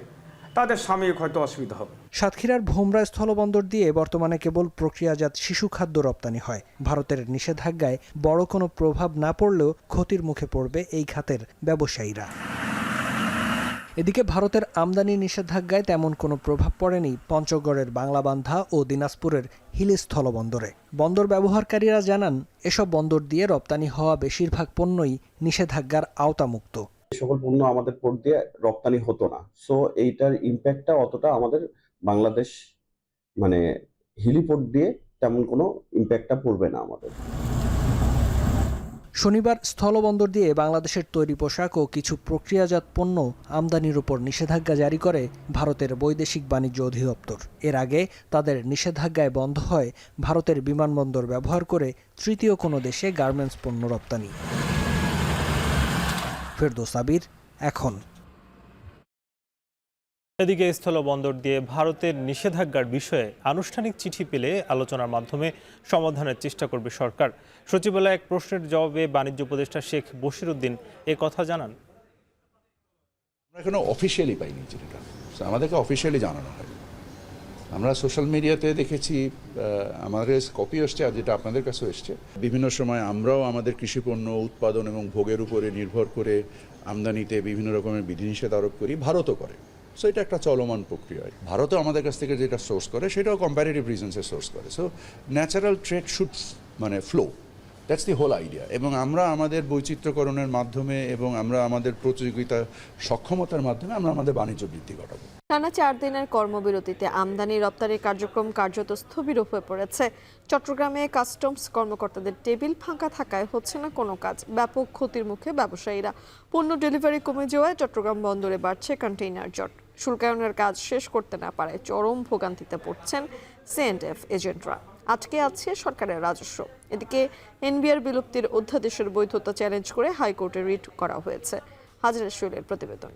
Speaker 11: তাদের সাময়িক হয়তো অসুবিধা হবে।
Speaker 7: সাতক্ষীরার ভোমরা স্থলবন্দর দিয়ে বর্তমানে কেবল প্রক্রিয়াজাত শিশু খাদ্য রপ্তানি হয়। ভারতের নিষেধাজ্ঞায় বড় কোনো প্রভাব না পড়লেও ক্ষতির মুখে পড়বে এই খাতের ব্যবসায়ীরা। এদিকে ভারতের আমদানি নিষেধাজ্ঞায় তেমন কোনো প্রভাব পড়েনি পঞ্চগড়ের বাংলাবান্ধা ও দিনাজপুরের হিলি স্থলবন্দরে। বন্দর ব্যবহারকারীরা জানান, এসব বন্দর দিয়ে রপ্তানি হওয়া বেশিরভাগ পণ্যই নিষেধাজ্ঞার আওতামুক্ত।
Speaker 12: সকল পণ্য আমাদের পোর্ট দিয়ে রপ্তানি হতো না, সো এইটার ইম্প্যাক্টটা অতটা আমাদের বাংলাদেশ হিলি পোর্ট দিয়ে তেমন কোনো ইম্প্যাক্টটা পড়বে না আমাদের।
Speaker 7: শনিবার স্থলবন্দর দিয়ে বাংলাদেশের তৈরি পোশাক ও কিছু প্রক্রিয়াজাত পণ্য আমদানির উপর নিষেধাজ্ঞা জারি করে ভারতের বৈদেশিক বাণিজ্য অধিদপ্তর। এর আগে তাদের নিষেধাজ্ঞায় বন্ধ হয় ভারতের বিমানবন্দর ব্যবহার করে তৃতীয় কোনো দেশে গার্মেন্টস পণ্য রপ্তানি। ফেরদৌস আবির, এখন।
Speaker 3: এদিকে স্থলবন্দর দিয়ে ভারতের নিষেধাজ্ঞার বিষয়ে আনুষ্ঠানিক চিঠি পেলে আলোচনার মাধ্যমে সমাধানের চেষ্টা করবে সরকার। সচিবালয়ে এক প্রশ্নের জবাবে বাণিজ্য উপদেষ্টা শেখ বশিরউদ্দিন এ কথা জানান।
Speaker 14: আমরা এখনো অফিসিয়ালি পাইনি চিঠিটা, আমাদেরকে অফিসিয়ালি জানানো হয়। আমরা সোশ্যাল মিডিয়াতে দেখেছি, আমাদের কপি এসছে আর যেটা আপনাদের কাছেও এসছে। বিভিন্ন সময় আমরাও আমাদের কৃষিপণ্য উৎপাদন এবং ভোগের উপরে নির্ভর করে আমদানিতে বিভিন্ন রকমের বিধিনিষেধ আরোপ করি, ভারতও করে। সো এটা একটা চলমান প্রক্রিয়া। ভারতও আমাদের কাছ থেকে যেটা সোর্স করে সেটাও কম্প্যারেটিভ রিজনসে সোর্স করে। So natural trade should flow, that's the whole idea. এবং আমরা আমাদের বৈচিত্র্যকরণের মাধ্যমে এবং আমরা আমাদের প্রতিযোগিতা সক্ষমতার মাধ্যমে আমরা আমাদের বাণিজ্য বৃদ্ধি ঘটাবো।
Speaker 2: টানা 4 দিনের কর্মবিরতিতে আমদানি রপ্তানির কার্যক্রম কার্যত স্থবির হয়ে পড়েছে। চট্টগ্রামে কাস্টমস কর্মকর্তাদের টেবিল ফাঁকা থাকায় হচ্ছে না কোনো কাজ। ব্যাপক ক্ষতির মুখে ব্যবসায়ীরা। পণ্য ডেলিভারি কমে যাওয়ায় চট্টগ্রাম বন্দরে বাড়ছে কন্টেইনার জট। শুল্কায়নের কাজ শেষ করতে না পারায় চরম ভোগান্তিতে পড়ছেন C&F এজেন্টরা। আটকে আছে সরকারের রাজস্ব। এদিকে এনবিআর বিলুপ্তির অধ্যাদেশের বৈধতা চ্যালেঞ্জ করে হাইকোর্টে রিট করা হয়েছে। হাজার শৈলের প্রতিবেদন।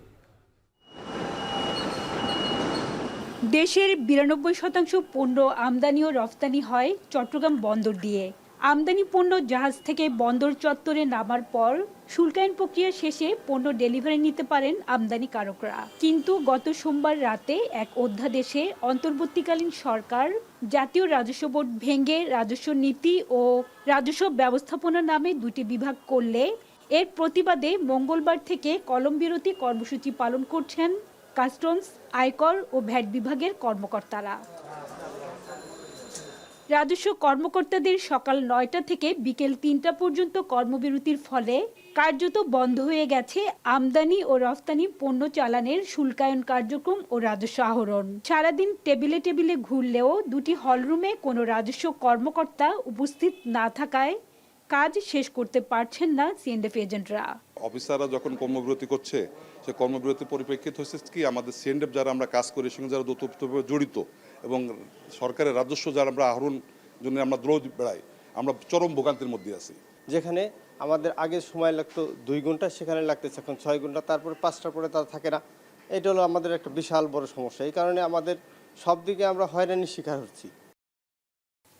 Speaker 15: দেশের 92% পণ্য আমদানি ও রফতানি হয় চট্টগ্রাম বন্দর দিয়ে। আমদানি পণ্য জাহাজ থেকে বন্দর চত্বরে নামার পর শুল্কায়ন প্রক্রিয়া শেষে পণ্য ডেলিভারি নিতে পারেন আমদানিকারকরা। কিন্তু গত সোমবার রাতে এক অধ্যাদেশে অন্তর্বর্তীকালীন সরকার জাতীয় রাজস্ব বোর্ড ভেঙে রাজস্ব নীতি ও রাজস্ব ব্যবস্থাপনা নামে 2টি বিভাগ করলে এর প্রতিবাদে মঙ্গলবার থেকে কলমবিরতি কর্মসূচি পালন করছেন কাস্টমস, আয়কর ও ভ্যাট বিভাগের কর্মকর্তারা। রাজস্ব কর্মকর্তাদের সকাল 9টা থেকে বিকেল 3টা পর্যন্ত কর্মবিরতির ফলে কার্যত বন্ধ হয়ে গেছে আমদানি ও রফতানি পণ্য চালানের শুল্কায়ন কার্যক্রম ও রাজস্ব আহরণ। সারাদিন টেবিলে টেবিলে ঘুরলেও 2টি হলরুমে কোনো রাজস্ব কর্মকর্তা উপস্থিত না থাকায় কাজ শেষ করতে পারছেন না C&F এজেন্টরা।
Speaker 27: অফিসাররা যখন কর্মবিরতি করছে, সে কর্মবিরতির পরিপ্রেক্ষিত হচ্ছে কি আমাদের C&F যারা আমরা কাজ করি সঙ্গে যারা ওতপ্রোতভাবে জড়িত এবং সরকারের রাজস্ব যারা আমরা আহরণ জন্য আমরা দৌড় বেড়াই, আমরা চরম ভোগান্তির মধ্যে আছি।
Speaker 28: যেখানে আমাদের আগে সময় লাগতো 2 ঘন্টা, সেখানে লাগতেছে এখন 6 ঘন্টা, তারপরে 5টার পরে তারা থাকে না। এটা হলো আমাদের একটা বিশাল বড় সমস্যা। এই কারণে আমাদের সব দিকে আমরা হয়রানির শিকার হচ্ছি।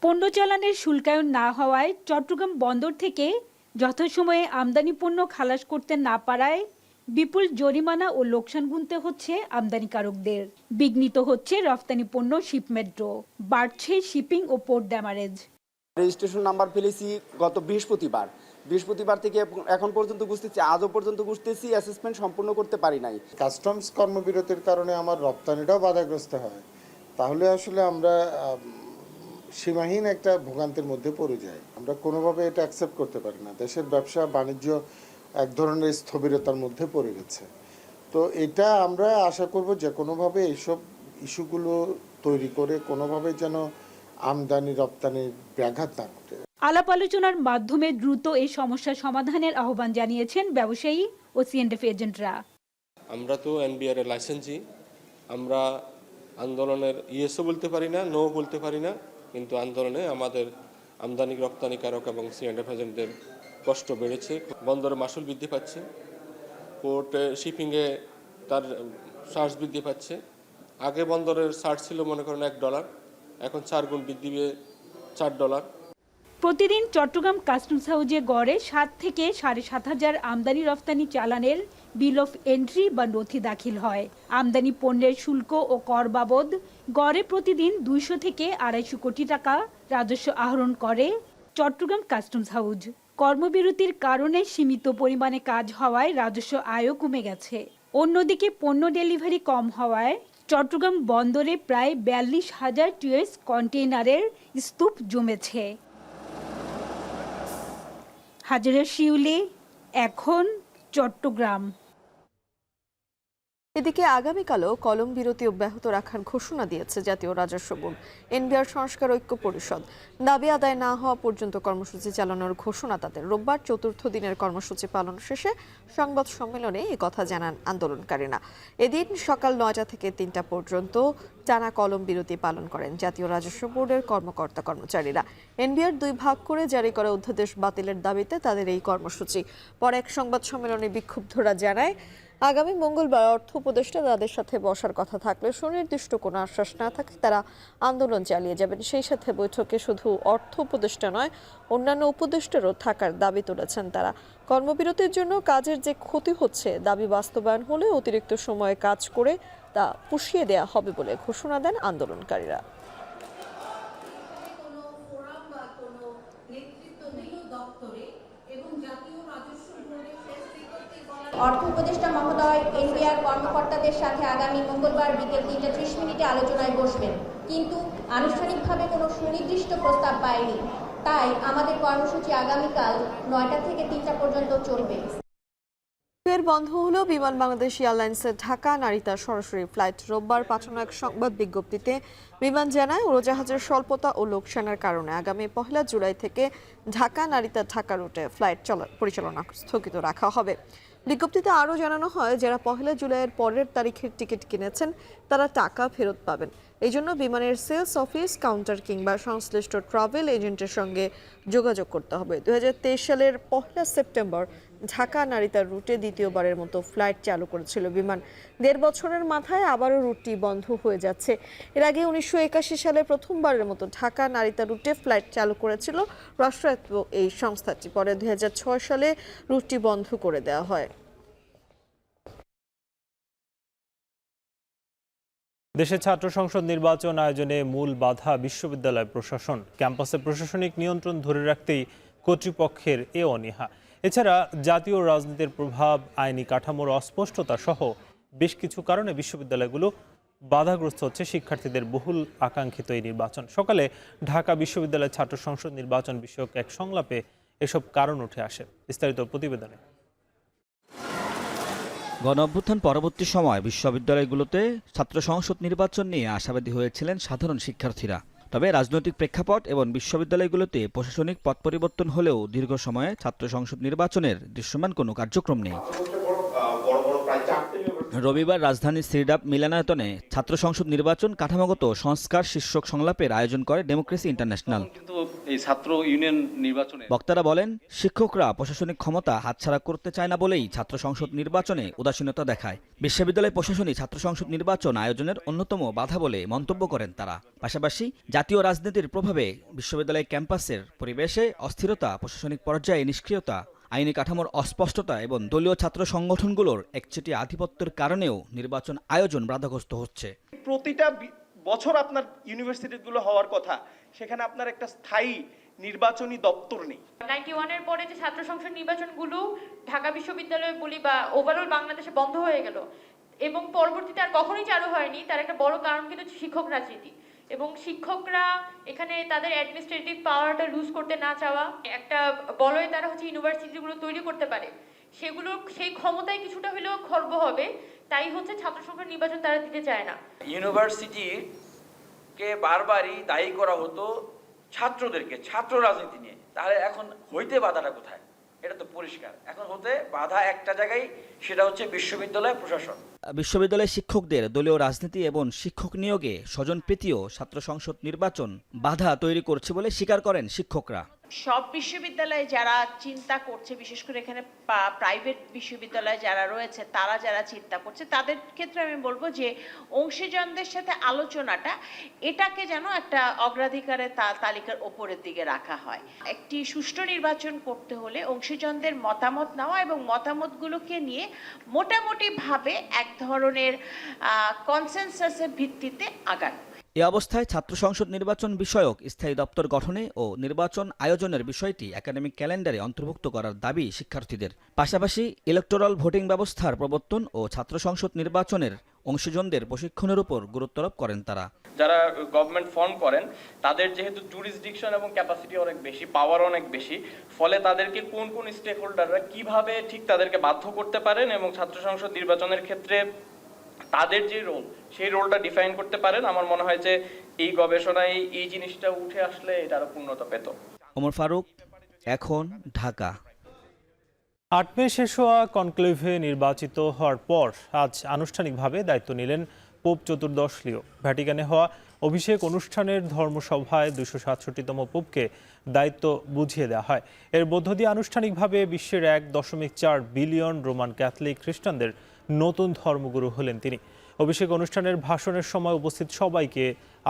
Speaker 15: পণ্য চালানের শুল্কায়ন না হওয়ায় চট্টগ্রাম বন্দর থেকে যথাসময়ে আমদানি পণ্য খালাস করতে না পারায় বিপুল জরিমানা ও লোকসান গুনতে হচ্ছে আমদানিকারকদের। বিঘ্নিত হচ্ছে রফতানি পণ্য শিপমেন্টও, বাড়ছে শিপিং ও পোর্ট ড্যামারেজ।
Speaker 29: রেজিস্ট্রেশন নাম্বার ফেলেছি গত বৃহস্পতিবার,
Speaker 1: বৃহস্পতিবার থেকে এখন পর্যন্ত বুঝতেছি, আজও পর্যন্ত বুঝতেছি অ্যাসেসমেন্ট সম্পূর্ণ করতে পারি নাই।
Speaker 8: কাস্টমস কর্মবিরতির কারণে আমার রপ্তানিটাও বাধাগ্রস্ত হয়, তাহলে আসলে আমরা সীমাহীন একটা ভোগান্তির মধ্যে পড়ে যাই। আমরা কোনোভাবে এটা অ্যাকসেপ্ট করতে পারি না। দেশের ব্যবসা বাণিজ্য এক ধরনের স্থবিরতার মধ্যে পড়ে গেছে। তো এটা আমরা আশা করব যে কোনোভাবে এইসব ইস্যুগুলো তৈরি করে কোনোভাবে যেন আমদানি রপ্তানির ব্যাঘাত না ঘটে।
Speaker 15: আলাপ আলোচনার মাধ্যমে দ্রুত এই সমস্যা সমাধানের আহ্বান জানিয়েছেন ব্যবসায়ী ও সিএনএফ এজেন্টরা।
Speaker 10: আমরা তো এনবিআর এর লাইসেন্সি, আমরা আন্দোলনের ইয়েসও বলতে পারি না, নো বলতে পারি না, কিন্তু আন্দোলনে আমাদের আমদানি রপ্তানিকারক এবং সিএনএফ এজেন্টদের কষ্ট বেড়েছে। বন্দরে মাসুল বৃদ্ধি পাচ্ছে, পোর্টে শিপিংয়ে তার চার্জ বৃদ্ধি পাচ্ছে। আগে বন্দরের চার্জ ছিল মনে করেন $1, এখন 4 গুণ বৃদ্ধি পেয়ে $4।
Speaker 15: প্রতিদিন চট্টগ্রাম কাস্টমস হাউজে গড়ে 7 থেকে 7,500 আমদানি রফতানি চালানের বিল অফ এন্ট্রি বা নথি দাখিল হয়। আমদানি পণ্যের শুল্ক ও কর বাবদ গড়ে প্রতিদিন 200 থেকে 250 কোটি টাকা রাজস্ব আহরণ করে চট্টগ্রাম কাস্টমস হাউজ। কর্মবিরতির কারণে সীমিত পরিমাণে কাজ হওয়ায় রাজস্ব আয়ও কমে গেছে। অন্যদিকে পণ্য ডেলিভারি কম হওয়ায় চট্টগ্রাম বন্দরে প্রায় 42,000 টিএস কন্টেইনারের স্তূপ জমেছে। হাজারা শিউলি, এখন চট্টগ্রাম।
Speaker 2: এদিকে আগামীকালও কলম বিরতি অব্যাহত রাখার ঘোষণা দিয়েছে জাতীয় রাজস্ব বোর্ড। এনবিআর সংস্কার ঐক্য পরিষদ দাবি আদায় না হওয়া পর্যন্ত কর্মসূচি চালানোর ঘোষণা তাদের। রোববার চতুর্থ দিনের কর্মসূচি পালন শেষে সংবাদ সম্মেলনে কথা জানান আন্দোলনকারীরা। এদিন সকাল 9টা থেকে 3টা পর্যন্ত টানা কলম বিরতি পালন করেন জাতীয় রাজস্ব বোর্ডের কর্মকর্তা কর্মচারীরা। এনবিআর 2 ভাগ করে জারি করা অধ্যাদেশ বাতিলের দাবিতে তাদের এই কর্মসূচি। পরে এক সংবাদ সম্মেলনে বিক্ষুব্ধরা জানায়, আগামী মঙ্গলবার অর্থ উপদেষ্টা তাদের সাথে বসার কথা থাকলে সুনির্দিষ্ট কোনো আশ্বাস না থাকে তারা আন্দোলন চালিয়ে যাবেন। সেই সাথে বৈঠকে শুধু অর্থ উপদেষ্টা নয়, অন্যান্য উপদেষ্টারও থাকার দাবি তুলেছেন তারা। কর্মবিরতির জন্য কাজের যে ক্ষতি হচ্ছে দাবি বাস্তবায়ন হলে অতিরিক্ত সময়ে কাজ করে তা পুষিয়ে দেয়া হবে বলে ঘোষণা দেন আন্দোলনকারীরা।
Speaker 16: অর্থ উপদেষ্টা মহোদয় এনবিআর কর্মকর্তাদের সাথে আগামী মঙ্গলবার বিকেল 3:30 আলোচনায় বসবেন, কিন্তু আনুষ্ঠানিকভাবে কোনো সুনির্দিষ্ট প্রস্তাব পায়নি। তাই আমাদের কর্মসূচি আগামীকাল 9টা থেকে 3টা পর্যন্ত চলবে।
Speaker 2: ফের বন্ধ হলো বিমান বাংলাদেশ এয়ারলাইন্সের ঢাকা নারিতা সরাসরি ফ্লাইট। রোববার পাঠানো এক সংবাদ বিজ্ঞপ্তিতে বিমান জানায়, উড়োজাহাজের স্বল্পতা ও লোকসানের কারণে আগামী 1 জুলাই থেকে ঢাকা নারিতা ঢাকা রুটে ফ্লাইট পরিচালনা স্থগিত রাখা হবে। বিজ্ঞপ্তিতে আরও জানানো হয়, যারা 1 জুলাইয়ের পরের তারিখের টিকিট কিনেছেন তারা টাকা ফেরত পাবেন। এই জন্য বিমানের সেলস অফিস, কাউন্টার কিংবা সংশ্লিষ্ট ট্রাভেল এজেন্টের সঙ্গে যোগাযোগ করতে হবে। 2023 সালের 1 সেপ্টেম্বর ঢাকা নারিতা রুটে দ্বিতীয়বারের মতো ফ্লাইট চালু করেছিল বিমান। 1.5 বছরের মাথায় আবারও রুটটি বন্ধ হয়ে যাচ্ছে। এর আগে 1981 সালে প্রথমবারের মতো ঢাকা নারিতা রুটে ফ্লাইট চালু করেছিল রাষ্ট্রায়ত্ত এই সংস্থাটি। পরে 2006 সালে রুটটি বন্ধ করে দেওয়া হয়।
Speaker 3: দেশে ছাত্র সংসদ নির্বাচন আয়োজনে মূল বাধা বিশ্ববিদ্যালয় প্রশাসন। ক্যাম্পাসে প্রশাসনিক নিয়ন্ত্রণ ধরে রাখতেই কর্তৃপক্ষের এ অনীহা। এছাড়া জাতীয় রাজনীতির প্রভাব, আইনি কাঠামোর অস্পষ্টতা সহ বেশ কিছু কারণে বিশ্ববিদ্যালয়গুলো বাধাগ্রস্ত হচ্ছে শিক্ষার্থীদের বহুল আকাঙ্ক্ষিত এই নির্বাচন। সকালে ঢাকা বিশ্ববিদ্যালয় ছাত্র সংসদ নির্বাচন বিষয়ক এক সংলাপে এসব কারণ উঠে আসে। বিস্তারিত প্রতিবেদনে।
Speaker 17: গণঅভ্যুত্থান পরবর্তী সময় বিশ্ববিদ্যালয়গুলোতে ছাত্র সংসদ নির্বাচন নিয়ে আশাবাদী হয়েছিলেন সাধারণ শিক্ষার্থীরা। তবে রাজনৈতিক প্রেক্ষাপট এবং বিশ্ববিদ্যালয়গুলোতে প্রশাসনিক পট পরিবর্তন হলেও দীর্ঘ সময়ে ছাত্র সংসদ নির্বাচনের দৃশ্যমান কোনো কার্যক্রম নেই। রবিবার রাজধানীর সিরডাপ মিলনায়তনে ছাত্র সংসদ নির্বাচন কাঠামোগত সংস্কার শীর্ষক সংলাপের আয়োজন করে ডেমোক্রেসি ইন্টারন্যাশনাল। বক্তারা বলেন, শিক্ষকরা প্রশাসনিক ক্ষমতা হাতছাড়া করতে চায় না বলেই ছাত্র সংসদ নির্বাচনে উদাসীনতা দেখায়। বিশ্ববিদ্যালয় প্রশাসনই ছাত্র সংসদ নির্বাচন আয়োজনের অন্যতম বাধা বলে মন্তব্য করেন তারা। পাশাপাশি জাতীয় রাজনীতির প্রভাবে বিশ্ববিদ্যালয় ক্যাম্পাসের পরিবেশে অস্থিরতা, প্রশাসনিক পর্যায়ে নিষ্ক্রিয়তা, আইনি কাঠামোর অস্পষ্টতা এবং দলীয় ছাত্র সংগঠনগুলোর একচেটিয়া আধিপত্যের কারণেও নির্বাচন আয়োজন বাধাগ্রস্ত হচ্ছে।
Speaker 18: প্রতিটা বছর আপনার ইউনিভার্সিটিগুলো হওয়ার কথা, সেখানে আপনার একটা স্থায়ী
Speaker 13: নির্বাচনী দপ্তর নেই।
Speaker 18: 91-এর পরে যে ছাত্র সংসদ নির্বাচনগুলো ঢাকা বিশ্ববিদ্যালয়ে বলি বা ওভারঅল বাংলাদেশে বন্ধ হয়ে গেল এবং পরবর্তীতে আর কখনোই চালু হয়নি, তার একটা বড় কারণ কিন্তু শিক্ষক রাজনীতি এবং শিক্ষকরা এখানে তাদের অ্যাডমিনিস্ট্রেটিভ পাওয়ারটা লুজ করতে না চাওয়া, একটা বলয়ে তারা হচ্ছে ইউনিভার্সিটিগুলো তৈরি করতে পারে, সেগুলো সেই ক্ষমতায় কিছুটা হলেও খর্ব হবে, তাই হচ্ছে ছাত্র সংসদ নির্বাচন তারা দিতে চায় না।
Speaker 19: ইউনিভার্সিটিকে বারবারই দায়ী করা হতো ছাত্রদেরকে, ছাত্র রাজনীতি নিয়ে। তাহলে এখন হইতে বাধাটা কোথায়? এটা তো পরিষ্কার, এখন হতে বাধা একটা জায়গায়, সেটা হচ্ছে বিশ্ববিদ্যালয় প্রশাসন।
Speaker 17: বিশ্ববিদ্যালয়ের শিক্ষকদের দলীয় রাজনীতি এবং শিক্ষক নিয়োগে স্বজনপ্রীতিও ছাত্র সংসদ নির্বাচন বাধা তৈরি করছে বলে স্বীকার করেন শিক্ষকরা।
Speaker 20: সব বিশ্ববিদ্যালয়ে যারা চিন্তা করছে, বিশেষ করে এখানে প্রাইভেট বিশ্ববিদ্যালয়ে যারা রয়েছে, তারা যারা চিন্তা করছে, তাদের ক্ষেত্রে আমি বলবো যে অংশীজনদের সাথে আলোচনাটা, এটাকে যেন একটা অগ্রাধিকারের তালিকার ওপরের দিকে রাখা হয়। একটি সুষ্ঠু নির্বাচন করতে হলে অংশীজনদের মতামত নেওয়া এবং মতামতগুলোকে নিয়ে মোটামুটিভাবে এক ধরনের কনসেনসাসের ভিত্তিতে আগানো।
Speaker 17: এ অবস্থায় ছাত্র সংসদ নির্বাচন বিষয়ক স্থায়ী দপ্তর গঠনে ও নির্বাচন আয়োজনের বিষয়টি একাডেমিক ক্যালেন্ডারে অন্তর্ভুক্ত করার দাবি শিক্ষার্থীদের। পাশাপাশি ইলেকটোরাল ভোটিং ব্যবস্থার প্রবর্তন ও ছাত্র সংসদ নির্বাচনের অংশীজনদের প্রশিক্ষণের উপর গুরুত্বারোপ করেন তারা।
Speaker 19: যারা গভর্নমেন্ট ফর্ম করেন তাদের যেহেতু জুরিসডিকশন এবং ক্যাপাসিটি অনেক বেশি, পাওয়ার অনেক বেশি, ফলে তাদেরকে কোন কোন স্টেক হোল্ডাররা কিভাবে ঠিক তাদেরকে বাধ্য করতে পারেন এবং ছাত্র সংসদ নির্বাচনের ক্ষেত্রে তাদের যে রোল, সেই রোলটা ডিফাইন করতে পারেন। আমার মনে হয় যে এই গবেষণায় এই জিনিসটা উঠে আসলে এটা আরো পূর্ণতা পেত।
Speaker 17: ওমর ফারুক, এখন, ঢাকা।
Speaker 3: 8 মে শেষ হওয়া কনক্লেভে নির্বাচিত হওয়ার পর আজ আনুষ্ঠানিকভাবে দায়িত্ব নিলেন পোপ চতুর্দশ লিও। ভ্যাটিকানে হওয়া অভিষেক অনুষ্ঠানের ধর্মসভায় 267তম পোপকে দায়িত্ব বুঝিয়ে দেওয়া হয়। এর মধ্য দিয়ে আনুষ্ঠানিকভাবে বিশ্বের 1.4 বিলিয়ন রোমান ক্যাথলিক খ্রিস্টানদের নতুন ধর্মগুরু হলেন তিনি। অভিষেক অনুষ্ঠানের ভাষণের সময় উপস্থিত সবাইকে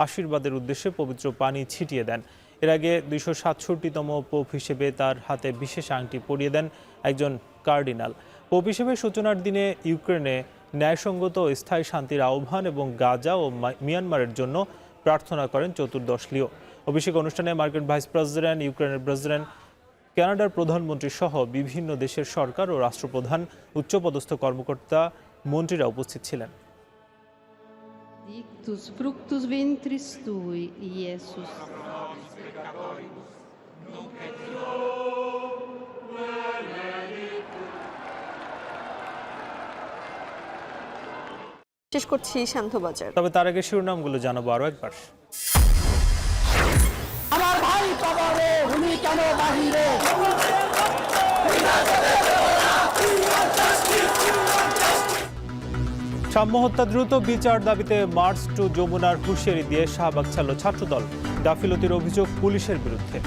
Speaker 3: আশীর্বাদের উদ্দেশ্যে পবিত্র পানি ছিটিয়ে দেন। এর আগে 267তম পোপ হিসেবে তার হাতে বিশেষ আংটি পরিয়ে দেন একজন কার্ডিনাল। পোপ হিসেবে সূচনার দিনে ইউক্রেনে ন্যায়সঙ্গত ও স্থায়ী শান্তির আহ্বান এবং গাজা ও মিয়ানমারের জন্য প্রার্থনা করেন চতুর্দশ লিও। অভিষেক অনুষ্ঠানে মার্কিন ভাইস প্রেসিডেন্ট, ইউক্রেনের প্রেসিডেন্ট, কানাডার প্রধানমন্ত্রী সহ বিভিন্ন দেশের সরকার ও রাষ্ট্রপ্রধান, উচ্চপদস্থ কর্মকর্তা, মন্ত্রীরা উপস্থিত ছিলেন।
Speaker 21: Dictus fructus ventris tui, Iesus.
Speaker 2: শেষ করছি শান্তবাজার।
Speaker 3: তবে তার আগে শিরোনামগুলো জানাবো আরো একবার।
Speaker 21: আমার ভাই কবরে, উনি কেন বাহিরে?
Speaker 3: সাম্য হত্যা দ্রুত বিচার দাবিতে মার্চ টু যমুনার হুঁশিয়ারি দিয়ে শাহবাগ ছাড়ল ছাত্রদল। গাফিলতির অভিযোগ পুলিশের বিরুদ্ধে।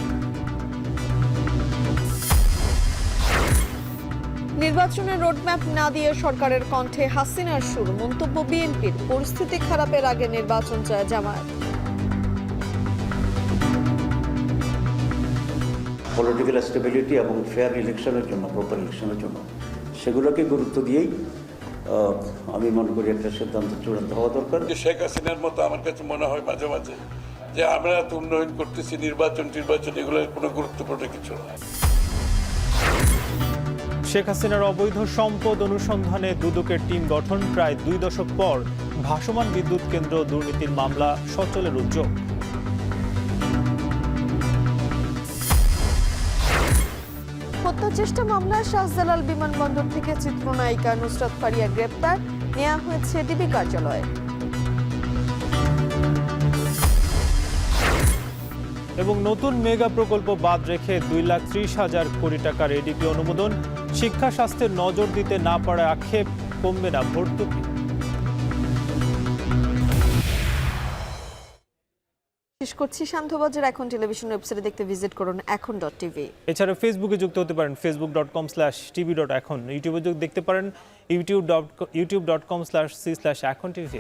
Speaker 2: নির্বাচনের রোডম্যাপ না দিয়ে সরকারের কণ্ঠে হাসিনার সুর। মন্তব্য বিএনপির, পরিস্থিতি খারাপের আগে নির্বাচন চায় জামায়াত।
Speaker 22: পলিটিক্যাল স্টেবিলিটি এবং ফেয়ার ইলেকশনের জন্য, প্রপার ইলেকশনের জন্য সেগুলোকে গুরুত্ব দিয়েই আমি মনে করি একটা সিদ্ধান্ত চূড়ান্ত হওয়া দরকার।
Speaker 23: শেখ হাসিনার মতো আমার কাছে মনে হয় মাঝে মাঝে যে আমরা এত উন্নয়ন করতেছি, নির্বাচন এগুলোর কোনো গুরুত্বপূর্ণ কিছু না।
Speaker 3: শেখ হাসিনার অবৈধ সম্পদ অনুসন্ধানে দুদকের টিম গঠন। প্রায় 2 দশক পর ভাসমান বিদ্যুৎ কেন্দ্র দুর্নীতির মামলা সচলের উদ্যোগ।
Speaker 2: হত্যা চেষ্টা মামলায় শাহজালাল বিমানবন্দর থেকে চিত্রনায়িকা নুসরাত ফারিয়া গ্রেপ্তার, নেওয়া হয়েছে ডিবি কার্যালয়ে।
Speaker 3: এবং নতুন মেগা প্রকল্প বাদ রেখে 2,30,000 কোটি টাকার এডিপি অনুমোদন। শিক্ষা স্বাস্থ্যের নজর দিতে না পারায় আক্ষেপ, কমবে না ভর্তুকি।
Speaker 2: শেষ করছি শান্তবাজার। এখন টেলিভিশন ওয়েবসাইটে দেখতে ভিজিট করুন এখন.tv।
Speaker 3: এছাড়া ফেসবুকে যুক্ত হতে পারেন facebook.com/tv.এখন। ইউটিউবে দেখতে পারেন youtube.com/c/এখন.tv।